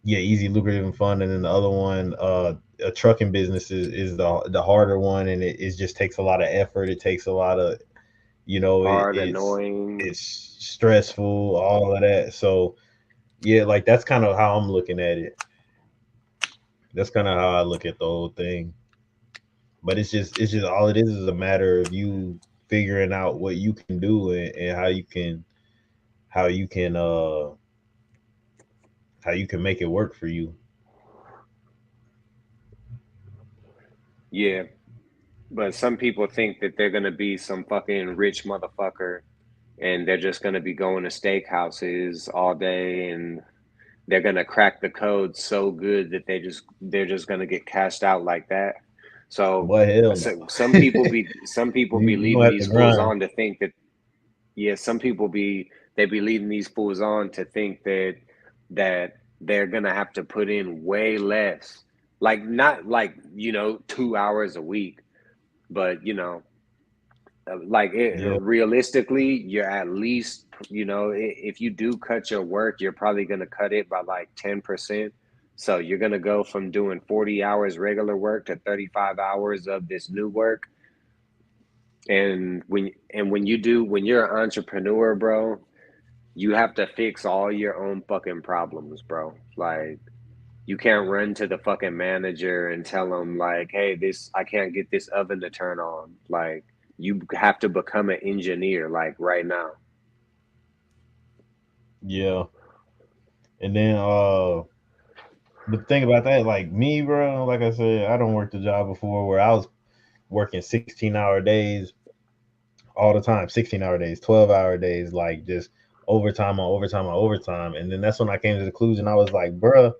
easy, lucrative, and fun, and then the other one, a trucking business is the harder one, and it just takes a lot of effort. It takes a lot of Hard, it's annoying. stressful, all of that. So yeah, like that's kind of how I'm looking at it. That's kind of how I look at the whole thing. But it's just all it is a matter of you figuring out what you can do, and how you can uh how you can make it work for you. Yeah. But some people think that they're gonna be some fucking rich motherfucker and they're just gonna be going to steakhouses all day and they're gonna crack the code so good that they're just gonna get cashed out like that. So, Boy, hell so no. some people be You gonna leading have to these fools grind. on to think that yeah, some people they be leading these fools on to think that they're gonna have to put in way less. Like not like, 2 hours a week, but Yeah. realistically, you're at least, if you do cut your work, you're probably gonna cut it by like 10%. So you're gonna go from doing 40 hours regular work to 35 hours of this new work. And when you're an entrepreneur, bro, you have to fix all your own fucking problems, bro. Like you can't run to the fucking manager and tell them like, "Hey, this I can't get this oven to turn on." Like you have to become an engineer like right now. Yeah. And then the thing about that, like me, bro, like I said, I don't work the job before where I was working 16-hour days all the time, 16-hour days, 12-hour days, like just overtime on overtime on overtime. And then that's when I came to the conclusion. I was like, bruh,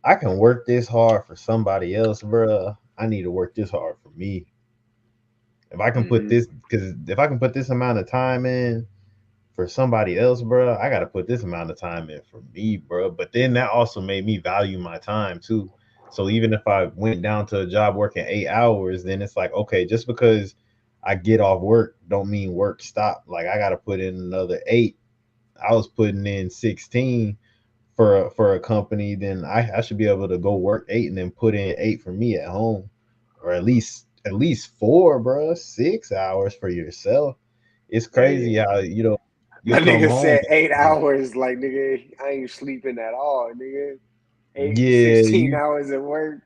I can work this hard for somebody else, bruh. I need to work this hard for me. If I can put Hmm. this, because if I can put this amount of time in for somebody else, bro, I got to put this amount of time in for me, bro. But then that also made me value my time too. So even if I went down to a job working 8 hours, then it's like, okay, just because I get off work don't mean work stop. Like I got to put in another 8. I was putting in 16 for a company, then I should be able to go work 8 and then put in 8 for me at home, or at least 4, bro. 6 hours for yourself. It's Hell crazy yeah. how My you'll come nigga home. said 8 hours. Like nigga, I ain't sleeping at all, nigga. Eight, Yeah, 16 hours at work.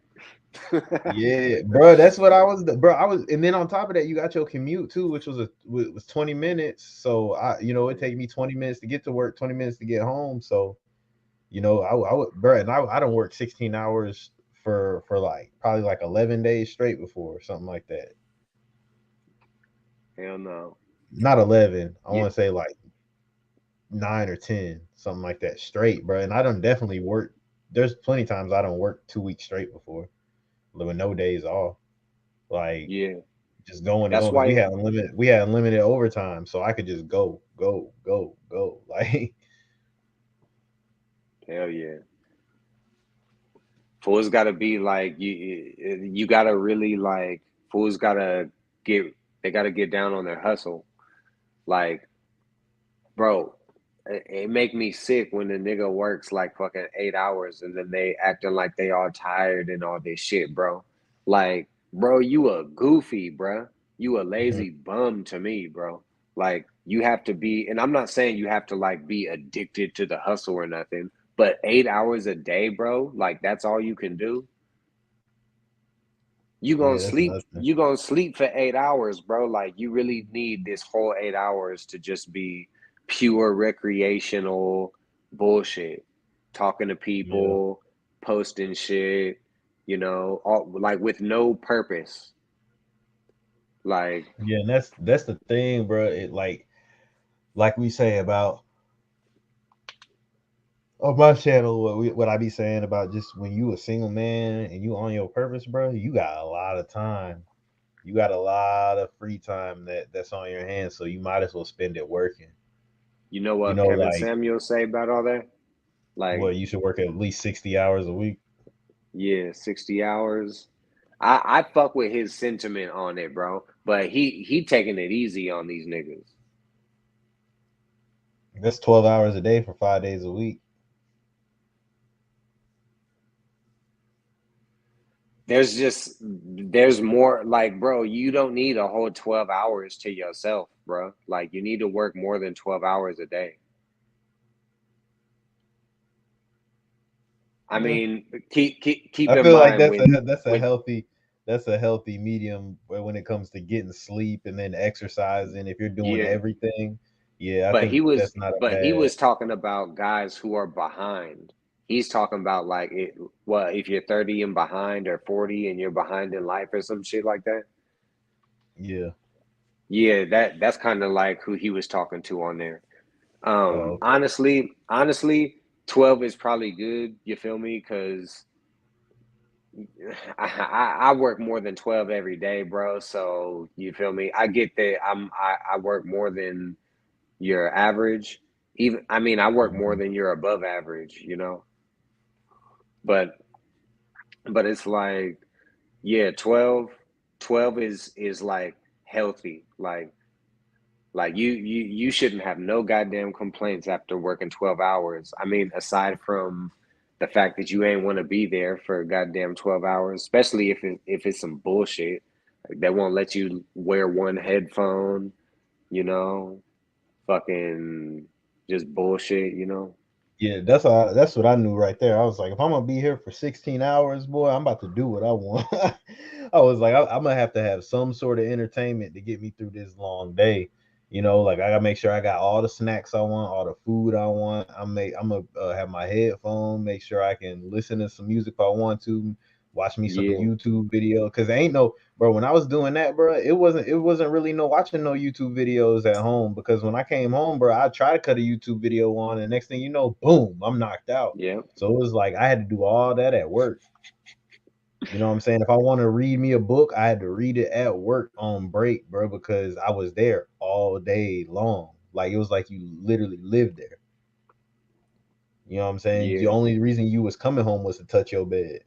yeah, bro. That's what I was, bro. And then on top of that, you got your commute too, which was 20 minutes. So it take me 20 minutes to get to work, 20 minutes to get home. So I would, bro, and I don't work 16 hours for like probably like 11 days straight before, something like that. Hell no. Not 11. I Yeah. want to say like 9 or 10, something like that straight, bro. And I don't definitely work. There's plenty of times I don't work 2 weeks straight before with no days off. Like Yeah. just going to That's go because why. we had unlimited overtime, so I could just go, go, go, go. Like Hell yeah. Fools gotta be like you gotta really like fools gotta get they gotta get down on their hustle. Like, bro, it make me sick when the nigga works like fucking 8 hours and then they acting like they all tired and all this shit, bro. Like, bro, you a goofy, bro. You a mhm, lazy bum to me, bro. Like, you have to be, and I'm not saying you have to like be addicted to the hustle or nothing, but 8 hours a day, bro, like that's all you can do. yeah, that's nothing. You gonna sleep for 8 hours, bro. Like you really need this whole 8 hours to just be pure recreational bullshit. Talking to Yeah, people, posting shit, all like with no purpose. Like, yeah, and that's the thing, bro. It like we say about on my channel, what I be saying about just when you a single man and you on your purpose, bro, you got a lot of time. You got a lot of free time that's on your hands, so you might as well spend it working. you know what Kevin Like Samuel say about all that? Like, what you should work at least 60 hours a week. yeah, 60 hours. I fuck with his sentiment on it, bro. But he taking it easy on these niggas. That's 12 hours a day for 5 days a week. There's more, like, bro, you don't need a whole 12 hours to yourself, bro. Like, you need to work more than 12 hours a day. I Yeah. mean, keep I in feel like mind that's a healthy medium when it comes to getting sleep and then exercising. If you're doing yeah, everything, yeah, I but think that's not a he bad. was talking about guys who are behind. He's talking about like if you're 30 and behind, or 40 and you're behind in life or some shit like that. Yeah. Yeah, that's kind of like who he was talking to on there. Oh, okay. Honestly, 12 is probably good. You feel me? Because I work more than 12 every day, bro. So you feel me? I get that I work more than your average. Even, I mean, I work more Mhm. than your above average, you know. But it's like, yeah, 12 is like healthy. Like you shouldn't have no goddamn complaints after working 12 hours. I mean, aside from the fact that you ain't want to be there for goddamn 12 hours, especially if it's some bullshit. Like, they won't let you wear one headphone, you know, fucking just bullshit, you know. Yeah, that's what I knew right there. I was like, if I'm gonna be here for 16 hours, boy, I'm about to do what I want. I was like, I'm gonna have to have some sort of entertainment to get me through this long day. You know, like I gotta make sure I got all the snacks I want, all the food I want. I'm gonna have my headphone, make sure I can listen to some music if I want to, watch me some Yeah, YouTube video. Cause ain't no, bro, when I was doing that, bro, it wasn't really no watching no YouTube videos at home, because when I came home, bro, I tried to cut a YouTube video on, and next thing you know, boom, I'm knocked out. yeah, So it was like I had to do all that at work. You know what I'm saying? If I want to read me a book, I had to read it at work on break, bro, because I was there all day long. Like it was like you literally lived there. You know what I'm saying? The yeah, only reason you was coming home was to touch your bed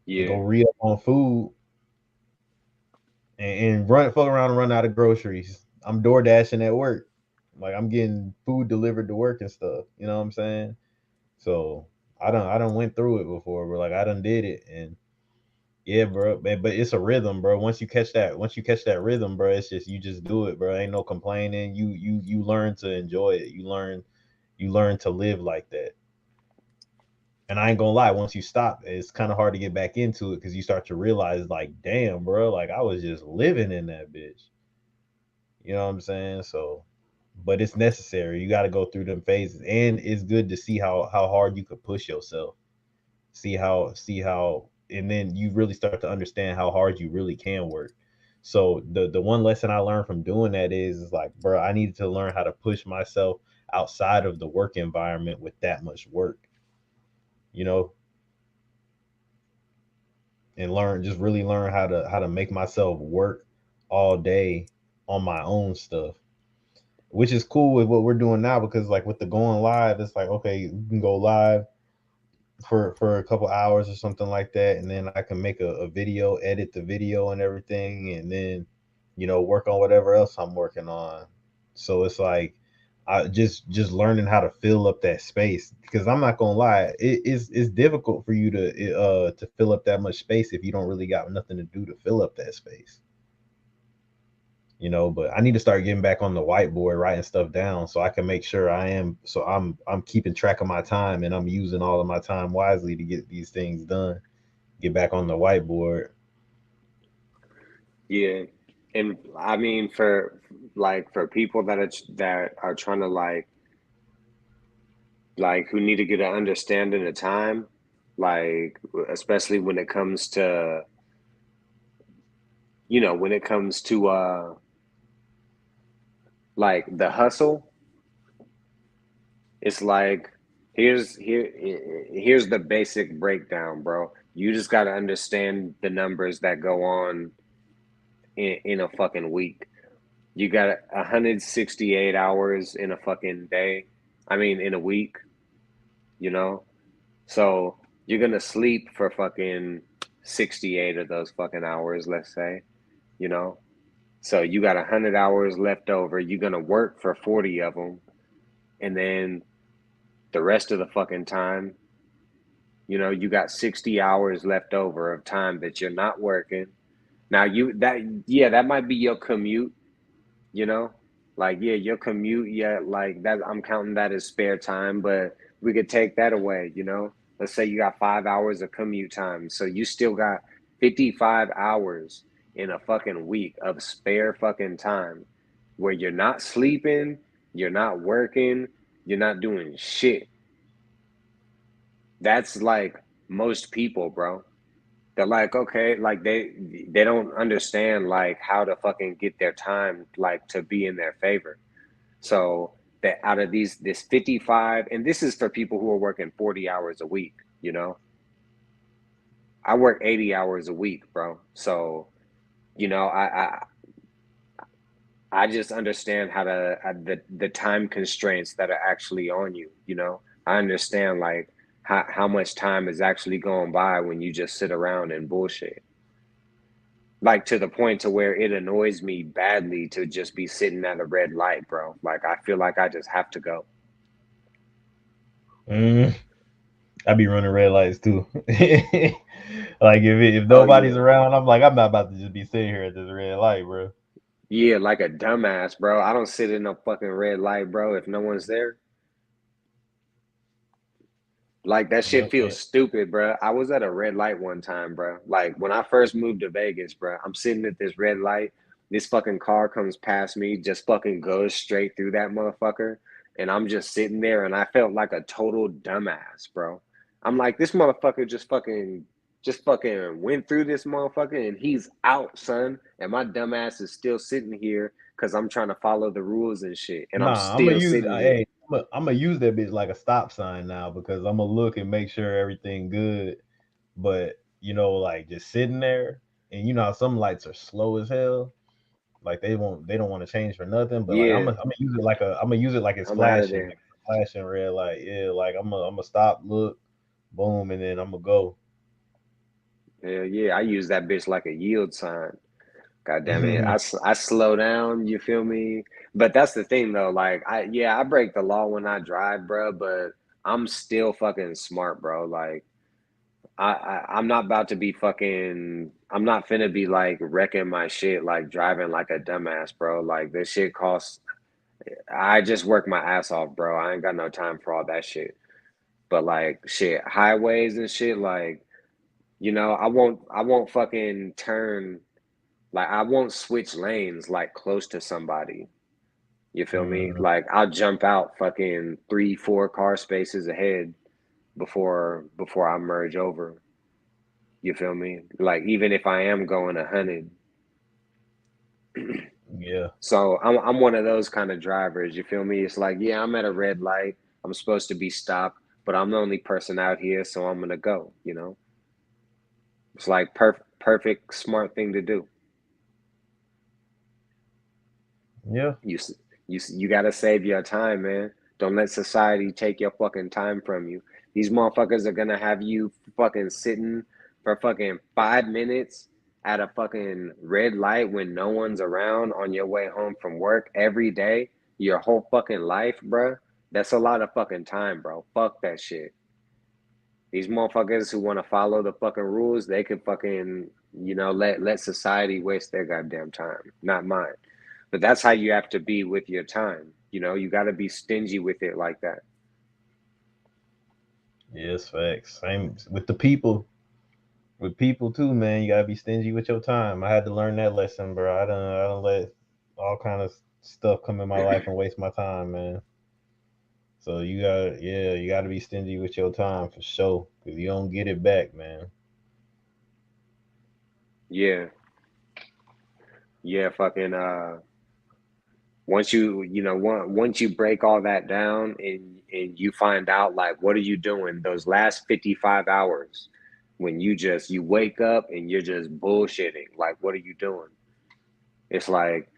and go yeah, read up on food and run fuck around and run out of groceries. I'm door dashing at work. Like I'm getting food delivered to work and stuff. You know what I'm saying? So I don't went through it before, but like I done did it, and yeah, bro. But it's a rhythm, bro. Once you catch that rhythm, bro, it's just you just do it, bro. Ain't no complaining. You learn to enjoy it. You learn to live like that. And I ain't gonna lie, once you stop, it's kind of hard to get back into it because you start to realize, like, damn, bro, like I was just living in that bitch. You know what I'm saying? So, but it's necessary. You got to go through them phases, and it's good to see how hard you could push yourself. See how, and then you really start to understand how hard you really can work. So the one lesson I learned from doing that is like, bro, I needed to learn how to push myself outside of the work environment with that much work. You know, and really learn how to make myself work all day on my own stuff, which is cool with what we're doing now, because like with the going live, it's like, okay, you can go live for a couple hours or something like that, and then I can make a video, edit the video and everything, and then work on whatever else I'm working on. So it's like I just learning how to fill up that space, because I'm not gonna lie, it's difficult for you to fill up that much space if you don't really got nothing to do to fill up that space. But I need to start getting back on the whiteboard, writing stuff down, so I can make sure I'm keeping track of my time, and I'm using all of my time wisely to get these things done. Get back on the whiteboard. yeah. And I mean, for people that are trying to who need to get an understanding of time, like especially when it comes to like the hustle. It's like, here's the basic breakdown, bro. You just got to understand the numbers that go on in a fucking week. You got 168 hours in a fucking day. I mean, in a week, you know? So You're gonna sleep for fucking 68 of those fucking hours, let's say, you know? So you got 100 hours left over. You're gonna work for 40 of them, and then the rest of the fucking time, you got 60 hours left over of time that you're not working. Now that might be your commute, you know? Like, yeah, your commute, yeah, like that, I'm counting that as spare time, but we could take that away, you know? Let's say you got 5 hours of commute time. So you still got 55 hours in a fucking week of spare fucking time where you're not sleeping, you're not working, you're not doing shit. That's like most people, bro. They're like, okay, like they don't understand like how to fucking get their time like to be in their favor. So that out of this 55, and this is for people who are working 40 hours a week, you know. I work 80 hours a week, bro. So, you know, I just understand how to the time constraints that are actually on you, you know. I understand like how much time is actually going by when you just sit around and bullshit. Like to the point to where it annoys me badly to just be sitting at a red light, bro. Like I feel like I just have to go. I be running red lights too. Like if Oh nobody's yeah. around, I'm like I'm not about to just be sitting here at this red light, bro. Yeah, like a dumbass, bro. I don't sit in a fucking red light, bro, if no one's there. Like that shit Yep. feels stupid, bro. I was at a red light one time, bro. Like when I first moved to Vegas, bro. I'm sitting at this red light. This fucking car comes past me, just fucking goes straight through that motherfucker, and I'm just sitting there, and I felt like a total dumbass, bro. I'm like, this motherfucker just fucking went through this motherfucker, and he's out, son. And my dumbass is still sitting here because I'm trying to follow the rules and shit, and I'm Nah, I'm gonna still use. sitting here. Hey, I'm gonna use that bitch like a stop sign now because I'm gonna look and make sure everything good. But like just sitting there, and how some lights are slow as hell. Like they don't want to change for nothing. But like Yeah, I'm gonna use it like it's I'm out of flashing, there. like flashing red light. Yeah, like I'm gonna stop, look, boom, and then I'm gonna go. Hell yeah, I use that bitch like a yield sign. God damn it. I slow down, you feel me? But that's the thing though, like I break the law when I drive, bro, but I'm still fucking smart, bro. Like I'm not about to be fucking I'm not finna be like wrecking my shit like driving like a dumbass, bro. Like this shit costs I just work my ass off, bro. I ain't got no time for all that shit. But like shit, highways and shit, like, I won't fucking turn. Like I won't switch lanes like close to somebody. You feel me? Mhm. Like I'll jump out fucking 3, 4 car spaces ahead before I merge over. You feel me? Like even if I am going 100. Yeah. So I'm one of those kind of drivers. You feel me? It's like, yeah, I'm at a red light. I'm supposed to be stopped, but I'm the only person out here, so I'm gonna go. It's like perfect smart thing to do. Yeah. You you gotta save your time, man. Don't let society take your fucking time from you. These motherfuckers are gonna have you fucking sitting for fucking 5 minutes at a fucking red light when no one's around on your way home from work every day, your whole fucking life, bro. That's a lot of fucking time, bro. Fuck that shit. These motherfuckers who want to follow the fucking rules, they could fucking, let society waste their goddamn time, not mine. But that's how you have to be with your time. You got to be stingy with it like that. Yes, facts. Same with the people. With people too, man. You gotta be stingy with your time. I had to learn that lesson, bro. I don't let all kind of stuff come in my life and waste my time, man. So you gotta be stingy with your time for sure, cause you don't get it back, man. Yeah, yeah, fucking. Once once you break all that down and you find out like what are you doing those last 55 hours when you wake up and you're just bullshitting, like what are you doing? It's like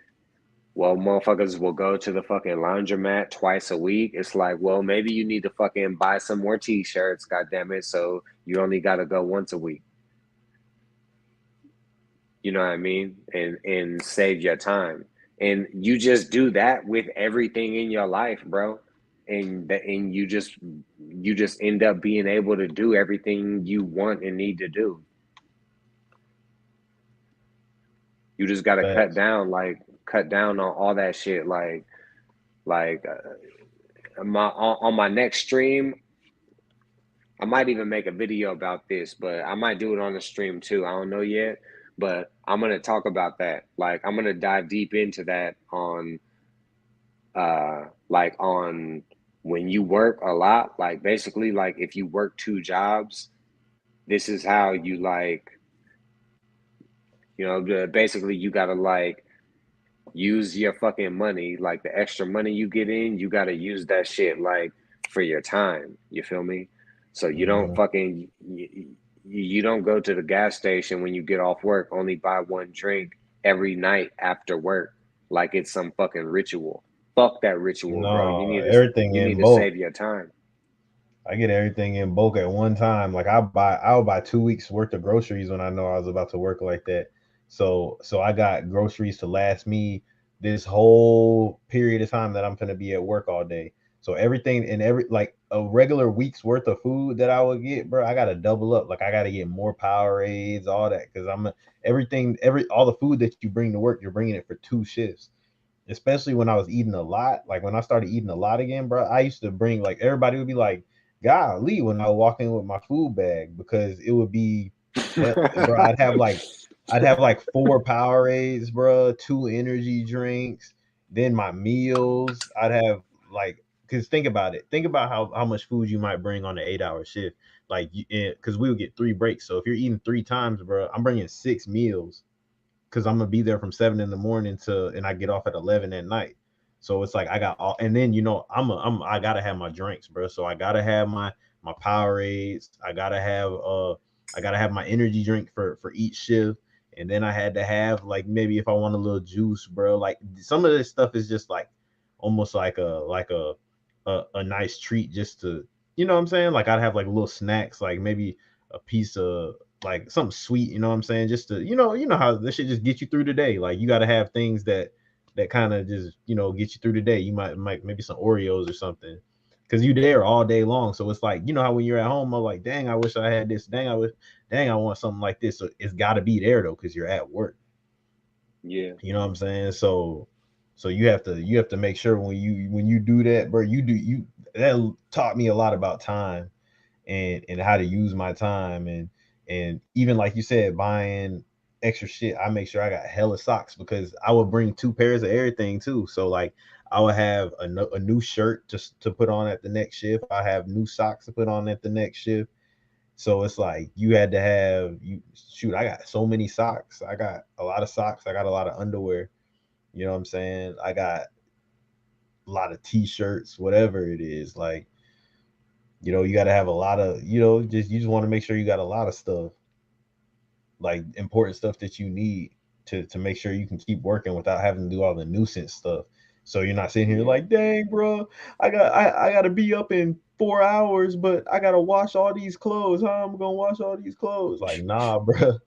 Well, motherfuckers will go to the fucking laundromat twice a week. It's like, well, maybe you need to fucking buy some more t-shirts, goddamn it. So you only got to go once a week. You know what I mean? And save your time. And you just do that with everything in your life, bro. And you just end up being able to do everything you want and need to do. You just got to Facts. cut down on all that shit. Like on my next stream, I might even make a video about this, but I might do it on the stream too. I don't know yet, but I'm gonna talk about that. Like I'm gonna dive deep into that on like on when you work a lot, like basically like if you work two jobs, this is how you like, basically you gotta like use your fucking money, like the extra money you get in, you gotta use that shit like for your time. You feel me? So you don't Mhm. fucking you don't go to the gas station when you get off work, only buy one drink every night after work, like it's some fucking ritual. Fuck that ritual, bro. No, everything You need in to bulk. save your time. I get everything in bulk at one time. Like I'll buy 2 weeks worth of groceries when I know I was about to work like that. So I got groceries to last me this whole period of time that I'm gonna be at work all day. So everything and every like a regular week's worth of food that I would get, bro, I gotta double up. Like I gotta get more Powerades, all that, because all the food that you bring to work, you're bringing it for 2 shifts. Especially when I was eating a lot. Like when I started eating a lot again, bro, I used to bring like everybody would be like, golly, when I would walk in with my food bag because it would be hell, bro. I'd have like 4 Powerades, bro, 2 energy drinks, then my meals. I'd have like because think about it. Think about how much food you might bring on an 8 hour shift. Like, because we would get 3 breaks. So if you're eating 3 times, bro, I'm bringing 6 meals because I'm gonna be there from 7 in the morning and I get off at 11 at night. So it's like I got all, and then I gotta have my drinks, bro. So I gotta have my Powerades. I gotta have my energy drink for each shift, and then I had to have like maybe if I want a little juice, bro. Like some of this stuff is just like almost like a nice treat just to what I'm saying. Like I'd have like little snacks, like maybe a piece of like something sweet, you know what I'm saying? Just to, how this shit just get you through the day. Like you got to have things that kind of just, get you through the day. You might maybe some Oreos or something. Cause you there all day long. So it's like, how when you're at home, I'm like, dang, I wish I had this. Dang, I want something like this. So it's gotta be there though, because you're at work. Yeah. You know what I'm saying? So you have to make sure when you do that, bro, you that taught me a lot about time and how to use my time and even like you said, buying extra shit. I make sure I got hella socks because I would bring 2 pairs of everything too. So like I would have a new shirt just to put on at the next shift. I have new socks to put on at the next shift. So it's like you had to have you shoot. I got so many socks. I got a lot of socks. I got a lot of underwear. You know what I'm saying? I got a lot of t-shirts, whatever it is. Like you got to have a lot of, you just want to make sure you got a lot of stuff, like important stuff that you need to make sure you can keep working without having to do all the nuisance stuff. So you're not sitting here Yeah. like, dang, bro, I got to be up in 4 hours, but I got to wash all these clothes. How am I gonna wash all these clothes? Like, nah, bro.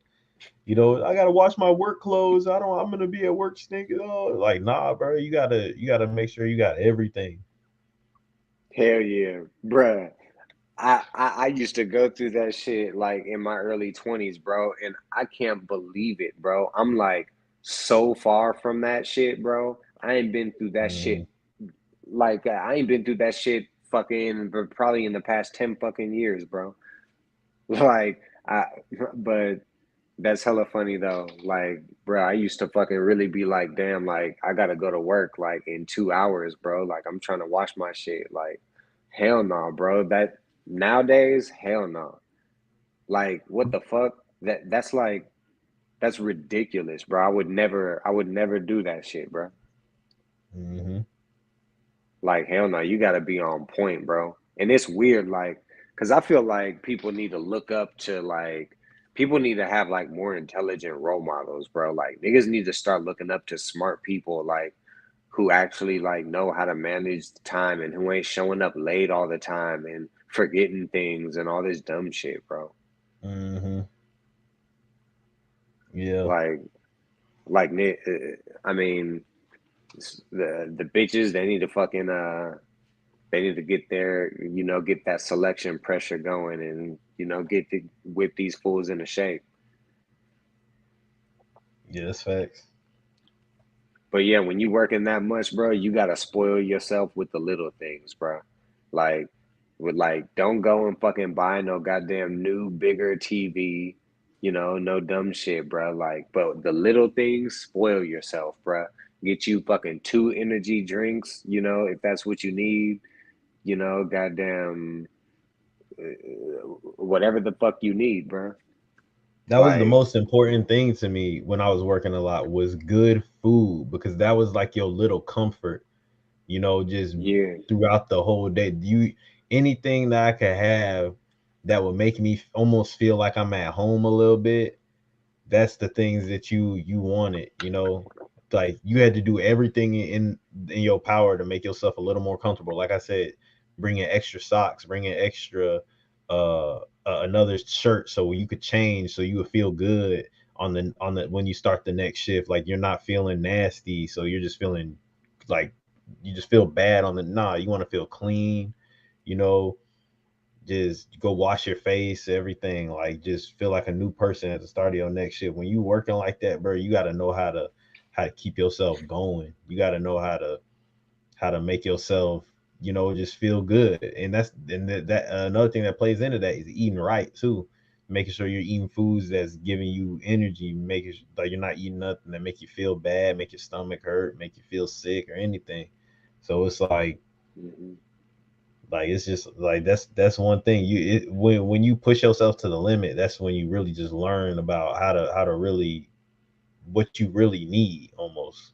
I gotta wash my work clothes. I'm gonna be at work stinking. Oh, like, nah, bro. You gotta make sure you got everything. Hell yeah, bruh. I used to go through that shit like in my early 20s, bro, and I can't believe it, bro. I'm like so far from that shit, bro. I ain't been through that shit. Mm, Like I ain't been through that shit fucking probably in the past 10 fucking years, bro. Like I but that's hella funny though. Like, bro, I used to fucking really be like, damn, like I gotta go to work like in 2 hours, bro. Like I'm trying to wash my shit. Like, hell no, bro. That nowadays, hell no. Like, what the fuck? That's ridiculous, bro. I would never do that shit, bro. hmm Like, hell no, you gotta be on point, bro. And it's weird, like, cause I feel like people need to look up to like people need to have like more intelligent role models, bro. Like niggas need to start looking up to smart people, like who actually like know how to manage the time and who ain't showing up late all the time and forgetting things and all this dumb shit, bro. Mm-hmm. Yeah. Like, I mean, the bitches they need to fucking they need to get their get that selection pressure going and get to whip these fools into shape. Yeah, that's facts. But yeah, when you working that much, bro, you gotta spoil yourself with the little things, bro. Like, don't go and fucking buy no goddamn new, bigger TV, no dumb shit, bro. Like, but the little things, spoil yourself, bro. Get you fucking 2 energy drinks, if that's what you need, goddamn, whatever the fuck you need, bro. That was the Like, most important thing to me when I was working a lot was good food because that was like your little comfort, just yeah, throughout the whole day. Anything that I could have that would make me almost feel like I'm at home a little bit. That's the things that you wanted, like you had to do everything in your power to make yourself a little more comfortable. Like I said, bringing extra socks, bringing extra another shirt so you could change so you would feel good on the when you start the next shift. Like you're not feeling nasty, so you're just feeling like you just feel bad on the nah. You want to feel clean, you know. Just go wash your face, everything. Like just feel like a new person at the start of your next shift. When you working like that, bro, you got to know how to keep yourself going. You got to know how to make yourself, just feel good. And that another thing that plays into that is eating right too. Making sure you're eating foods that's giving you energy, making like you're not eating nothing that make you feel bad, make your stomach hurt, make you feel sick or anything. So it's mhm. like it's just like that's one thing when you push yourself to the limit, that's when you really just learn about how to really what you really need almost.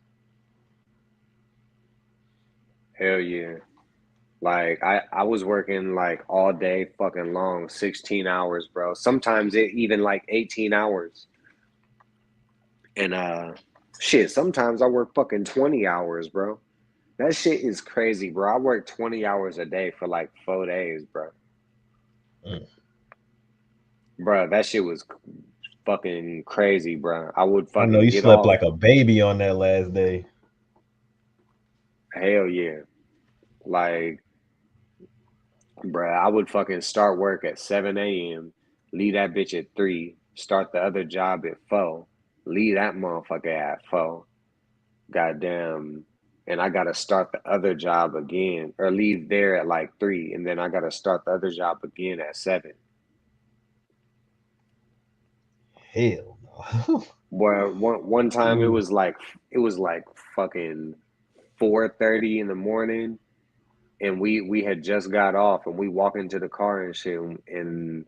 Hell yeah. Like I was working like all day fucking long, 16 hours, bro. Sometimes it even like 18 hours. And shit, sometimes I work fucking 20 hours, bro. That shit is crazy, bro. I work 20 hours a day for like 4 days, bro. Mm. Bro, that shit was fucking crazy, bro. I would I know fucking you get slept off. like a baby on that last day. Hell yeah. Like, bro, I would fucking start work at 7 a.m., leave that bitch at 3, start the other job at 4, leave that motherfucker at 4. Goddamn. And I gotta start the other job again, or leave there at like 3, and then I gotta start the other job again at 7. Hell no. Well, one time Ooh. it was like fucking 4:30 in the morning, and we had just got off, and we walk into the car and shit, and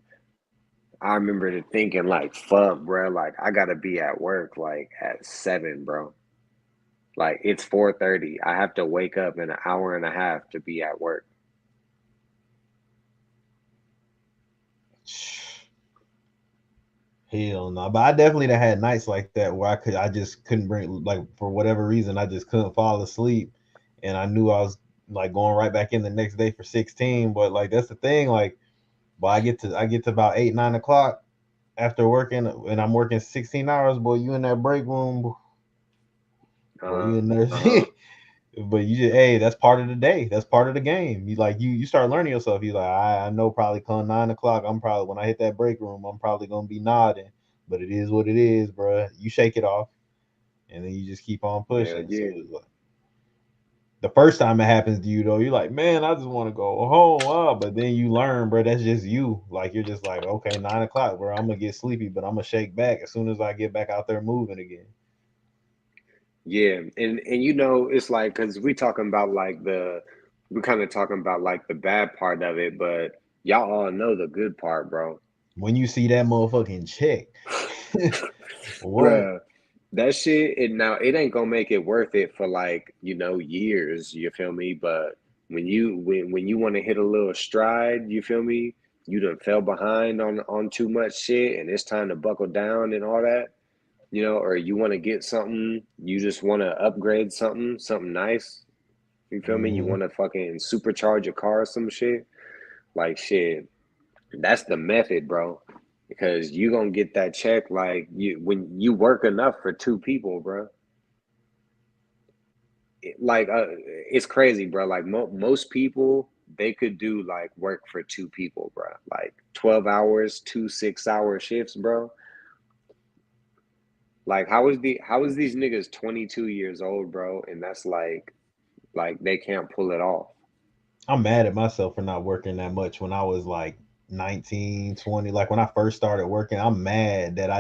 I remember thinking like, fuck, bro, like I gotta be at work like at 7, bro. Like it's 4:30. I have to wake up in an hour and a half to be at work. Hell no. But I definitely done had nights like that where I just couldn't bring, like, for whatever reason I just couldn't fall asleep, and I knew I was like going right back in the next day for 16. But like that's the thing, like, but I get to about 8, 9 o'clock after working, and I'm working 16 hours. Boy, you in that break room, boy, you in there. Uh-huh. But you just, hey, that's part of the day. That's part of the game. You start learning yourself. You like, I know probably come 9 o'clock. I'm probably when I hit that break room, I'm probably gonna be nodding. But it is what it is, bro. You shake it off, and then you just keep on Hell pushing. So yeah. it's like, the first time it happens to you though, you're like, man, I just want to go home. But then you learn, bro. That's just you. Like you're just like, okay, 9 o'clock, bro. I'm gonna get sleepy, but I'm gonna shake back as soon as I get back out there moving again. Yeah, and it's like because we talking about like we kind of talking about like the bad part of it, but y'all all know the good part, bro. When you see that motherfucking check, what? Bruh, that shit, now it ain't gonna make it worth it for like, years, you feel me? But when you want to hit a little stride, you feel me? You done fell behind on too much shit and it's time to buckle down and all that. you know, or you want to get something, you just want to upgrade something nice. You feel me? You Mhm. want to fucking supercharge your car or some shit. Like shit, that's the method, bro. Because you gonna get that check like you when you work enough for two people, bro. Like it's crazy, bro. Like most people, they could do like work for two people, bro. Like 12 hours, 2 6-hour shifts, bro. Like how is these niggas 22 years old, bro? And that's like they can't pull it off. I'm mad at myself for not working that much when I was like 19, 20. Like when I first started working, I'm mad that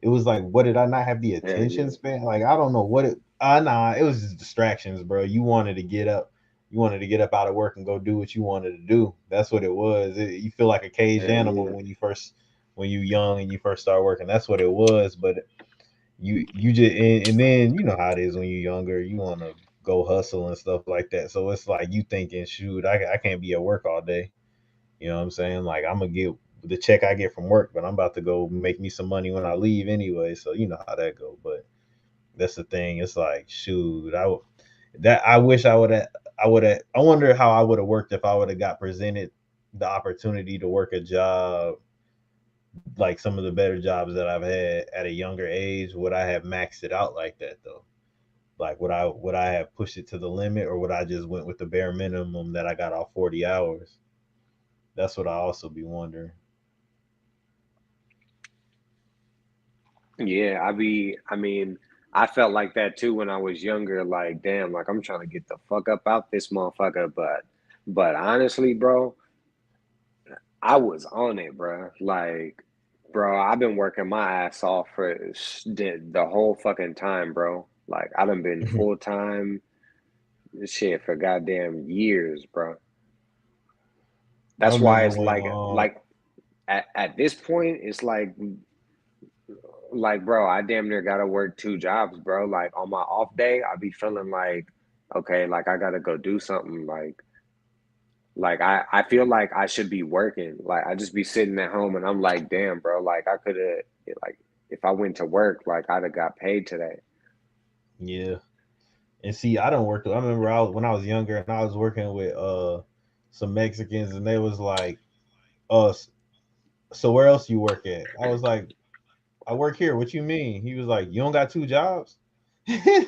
it was like, what did I not have the Hell attention yeah. span? Like, I don't know what nah, it was just distractions, bro. You wanted to get up out of work and go do what you wanted to do. That's what it was. You feel like a caged Hell animal yeah. when you young and you first start working. That's what it was. But you just and then you know how it is when you're younger. You want to go hustle and stuff like that. So it's like you thinking, shoot, I can't be at work all day. You know what I'm saying? Like I'm gonna get the check I get from work, but I'm about to go make me some money when I leave anyway. So you know how that go. But that's the thing. It's like, shoot, I wish I wonder how I would have worked if I would have got presented the opportunity to work a job like some of the better jobs that I've had at a younger age. Would I have maxed it out like that though? Like would I have pushed it to the limit, or would I just went with the bare minimum that I got off 40 hours? That's what I also be wondering. Yeah, I mean, I felt like that too when I was younger. Like, damn, like I'm trying to get the fuck up out this motherfucker. But honestly, bro, I was on it, bro. Like, bro, I've been working my ass off for the whole fucking time, bro. Like, I done been full time shit for goddamn years, bro. I That's why remember it's when like at this point, it's like, bro, I damn near gotta work two jobs, bro. Like on my off day, I be feeling like, okay, like I gotta go do something. Like I feel like I should be working. Like I just be sitting at home and I'm like, damn, bro, like I could have like if I went to work, like I'd have got paid today. yeah. And see, I don't work. I remember when I was younger and I was working with some Mexicans and they was like, so where else you work at? I was like, I work here. What you mean? He was like, you don't got two jobs? I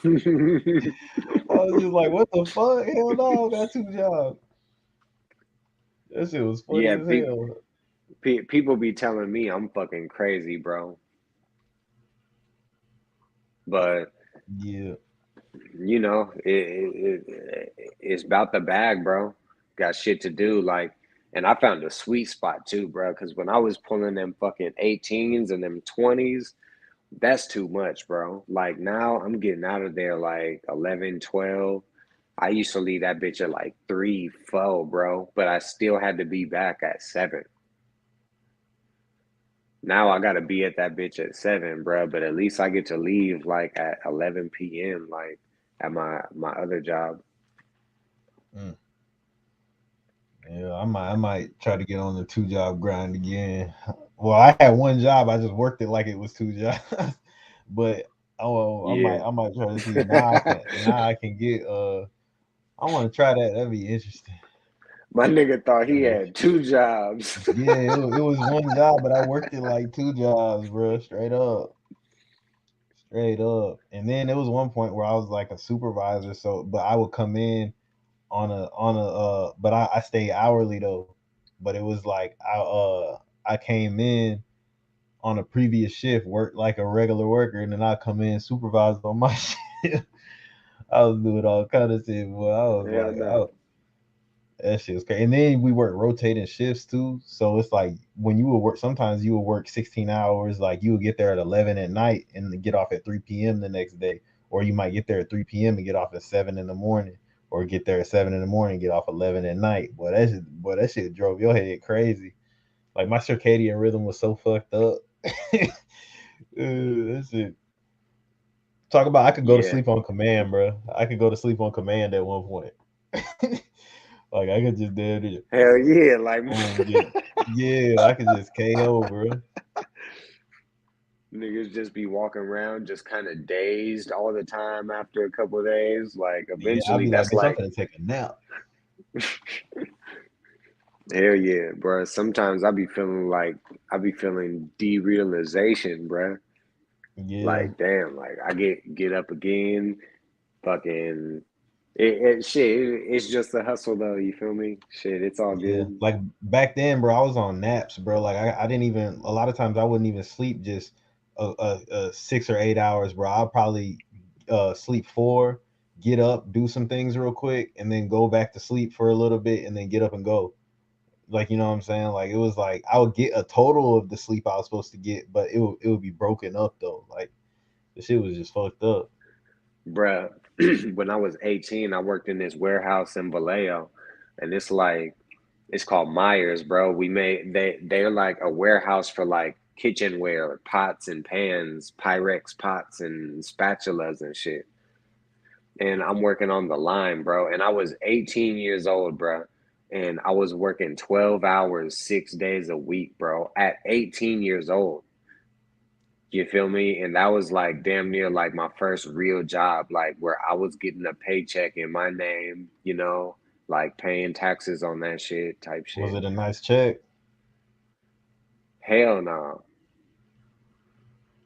was just like, what the fuck? Hell no, I got two jobs. That shit was funny Yeah, as hell. people be telling me I'm fucking crazy, bro. But Yeah. you know, it's about the bag, bro. Got shit to do, like, and I found a sweet spot too, bro. Because when I was pulling them fucking 18s and them 20s, that's too much, bro. Like now, I'm getting out of there like 11, 12. I used to leave that bitch at like 3, 4, bro. But I still had to be back at 7. Now I gotta be at that bitch at 7, bro. But at least I get to leave like at 11 p.m. like at my other job. Mm. Yeah, I might try to get on the two job grind again. Well, I had one job. I just worked it like it was two jobs. But oh, Yeah. I might try to see now I can get I want to try that. That'd be interesting. My nigga thought he That'd be had two jobs. Yeah, it was one job, but I worked it like two jobs, bro. Straight up. And then there was one point where I was like a supervisor, so but I would come in but I stayed hourly though. But it was like I came in on a previous shift, worked like a regular worker, and then I come in supervised on my shift. I was doing all kind of shit, but I was Hell like, no. that shit was crazy. And then we work rotating shifts too. So it's like when you would work, sometimes you would work 16 hours. Like you would get there at 11 at night and get off at 3 p.m. the next day. Or you might get there at 3 p.m. and get off at 7 in the morning. Or get there at 7 in the morning and get off 11 at night. That shit drove your head crazy. Like my circadian rhythm was so fucked up. That shit. Talk about I could go to Yeah. sleep on command, bro. I could go to sleep on command at one point. Like I could just do it. Hell yeah. Like Boom, yeah, I could just KO, bro. Niggas just be walking around just kind of dazed all the time after a couple of days. Like Yeah, I'll eventually be like, that's bitch, I'm like, gonna take a nap. hell yeah, bro. Sometimes I be feeling derealization, bro. Yeah, Like damn, like I get up again, fucking shit. It's just a hustle though. You feel me? Shit, it's all yeah. good. Like back then, bro, I was on naps, bro. Like I didn't even a lot of times I wouldn't even sleep just 6 or 8 hours, bro. I'll probably sleep 4, get up, do some things real quick, and then go back to sleep for a little bit, and then get up and go. Like you know what I'm saying? Like it was like I would get a total of the sleep I was supposed to get, but it would be broken up though. Like the shit was just fucked up. Bruh, when I was 18, I worked in this warehouse in Vallejo, and it's called Myers, bro. They're like a warehouse for like kitchenware, pots and pans, Pyrex pots and spatulas and shit. And I'm working on the line, bro. And I was 18 years old, bro. And I was working 12 hours, 6 days a week, bro, at 18 years old. You feel me? And that was like damn near like my first real job, like where I was getting a paycheck in my name, like paying taxes on that shit type Was shit. it a nice check? Hell no.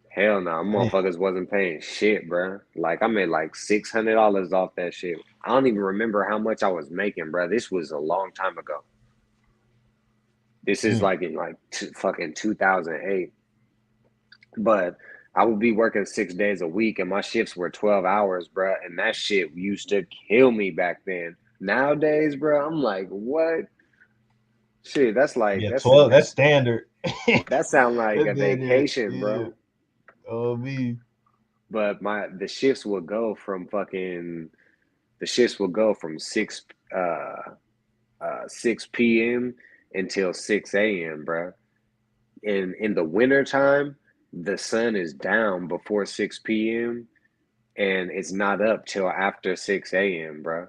Hell no. Damn. Motherfuckers wasn't paying shit, bruh. Like I made like $600 off that shit. I don't even remember how much I was making, bruh. This was a long time ago. This is Mm. like in like fucking 2008. But I would be working 6 days a week and my shifts were 12 hours, bro. And that shit used to kill me back then. Nowadays, bro, I'm like, what? Shit, Yeah, 12. That's standard. that sound like That's a dead, dead. vacation, Yeah. bro. Oh me. But the shifts will go from fucking the shifts will go from 6 p.m. until 6 a.m., bro. In the winter time, the sun is down before 6 p.m. and it's not up till after 6 a.m., bro.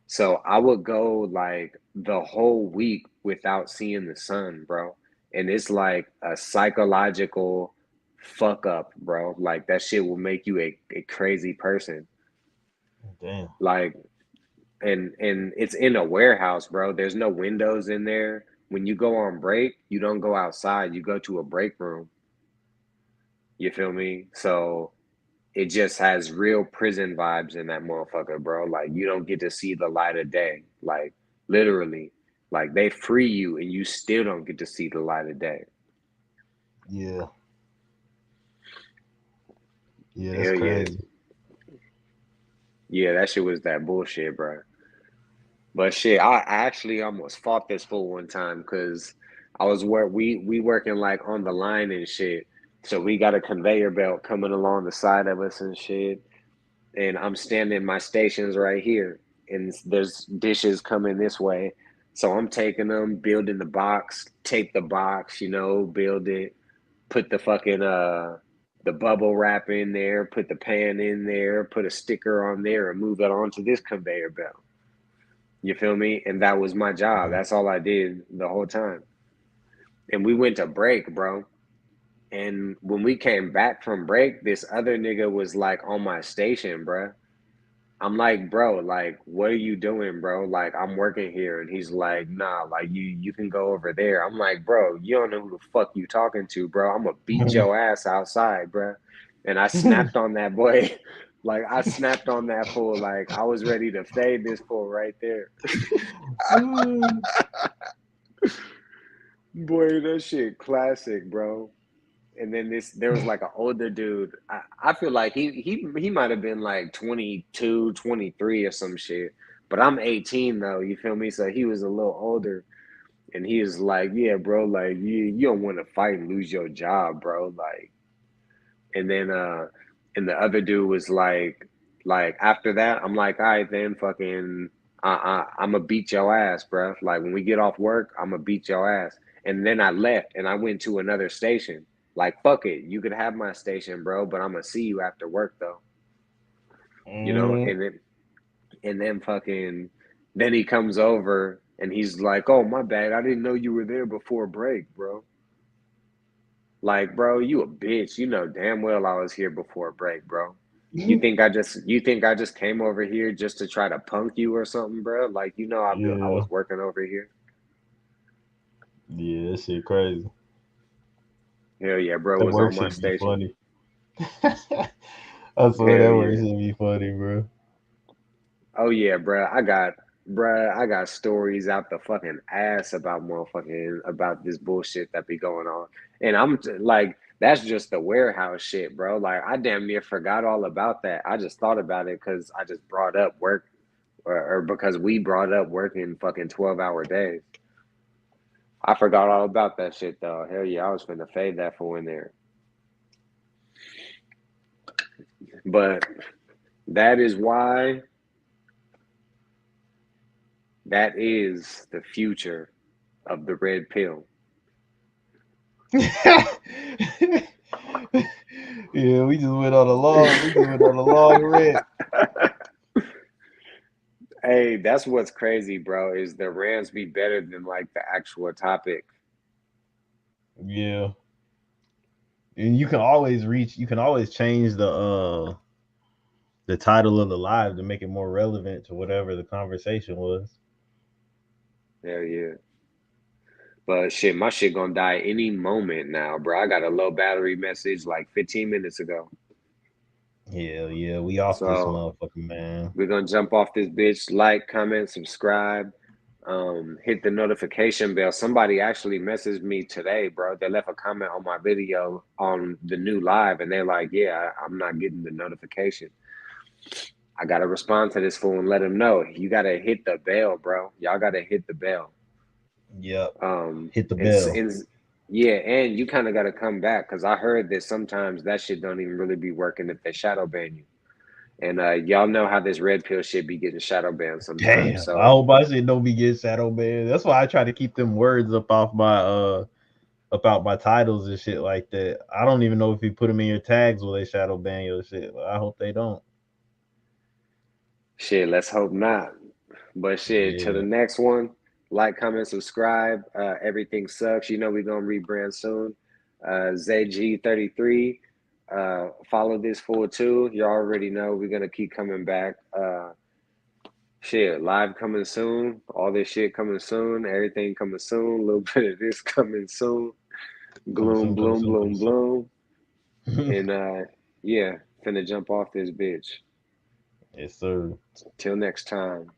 So I would go like the whole week without seeing the sun, bro. And it's like a psychological fuck up, bro. Like that shit will make you a crazy person. Damn. Like and it's in a warehouse, bro. There's no windows in there. When you go on break, you don't go outside. You go to a break room. You feel me? So it just has real prison vibes in that motherfucker, bro. Like you don't get to see the light of day. Like literally. Like they free you and you still don't get to see the light of day. Yeah. Yeah, that's Hell yeah. crazy. Yeah, that shit was that bullshit, bro. But shit, I actually almost fought this fool one time because I was where we working like on the line and shit. So we got a conveyor belt coming along the side of us and shit. And I'm standing, my station's right here, and there's dishes coming this way. So I'm taking them, building the box, take the box, build it, put the fucking the bubble wrap in there, put the pan in there, put a sticker on there, and move it onto this conveyor belt. You feel me? And that was my job. Mhm. That's all I did the whole time. And we went to break, bro. And when we came back from break, this other nigga was like on my station, bro. I'm like, bro, like, what are you doing, bro? Like, I'm working here. And he's like, nah, like you can go over there. I'm like, bro, you don't know who the fuck you talking to, bro. I'm gonna beat your ass outside, bro. And I snapped on that boy. Like I snapped on that fool. Like I was ready to fade this fool right there. Boy, that shit classic, bro. And then there was like an older dude. I feel like he might have been like 22, 23 or some shit. But I'm 18 though, you feel me? So he was a little older and he was like, yeah, bro, like you don't want to fight and lose your job, bro. Like and then and the other dude was like after that, I'm like, all right then fucking I'm gonna beat your ass, bro. Like when we get off work, I'm gonna beat your ass. And then I left and I went to another station. Like fuck it, you could have my station, bro, but I'm gonna see you after work though. Mm. And then fucking then he comes over and he's like, oh my bad, I didn't know you were there before break, bro. Like, bro, you a bitch. You know damn well I was here before break, bro. You think I just came over here just to try to punk you or something, bro? Like, I Yeah, was working over here. yeah, that shit crazy. Hell yeah, bro That was work on my should be station. funny. I swear Hell that work yeah. should be funny, bro. Oh yeah, bruh, I got stories out the fucking ass about this bullshit that be going on. And like, that's just the warehouse shit, bro. Like, I damn near forgot all about that. I just thought about it because I just brought up work, or because we brought up working fucking 12-hour days. I forgot all about that shit though. Hell yeah, I was finna fade that for in there. But that is why that is the future of the red pill. Yeah, we just went on a long rant. Hey, that's what's crazy, bro, is the rants be better than like the actual topic. Yeah. And you can always change the title of the live to make it more relevant to whatever the conversation was. Hell yeah. But shit, my shit gonna die any moment now, bro. I got a low battery message like 15 minutes ago. Hell yeah, we off this So motherfucker, man. we're gonna jump off this bitch, like, comment, subscribe, hit the notification bell. Somebody actually messaged me today, bro. They left a comment on my video on the new live, and they're like, yeah, I'm not getting the notification. I gotta respond to this fool and let him know. You gotta hit the bell, bro. Y'all gotta hit the bell. Yep. Um, Hit the and, bell. and yeah, and you kind of got to come back because I heard that sometimes that shit don't even really be working if they shadow ban you. And y'all know how this red pill shit be getting shadow banned sometimes. Damn. I So hope I shit don't be getting shadow banned. That's why I try to keep them words up off my about my titles and shit like that. I don't even know if you put them in your tags will they shadow ban your shit. I hope they don't. shit, let's hope not. But shit, to the Yeah. next one, like, comment, subscribe. Everything sucks. You know we're gonna rebrand soon. ZG33. Follow this fool too. You already know we're gonna keep coming back. Shit, live coming soon. All this shit coming soon. Everything coming soon. A little bit of this coming soon. Coming Gloom, soon, coming bloom, soon, coming bloom, bloom. soon. And yeah, finna jump off this bitch. Yes, sir. Till next time.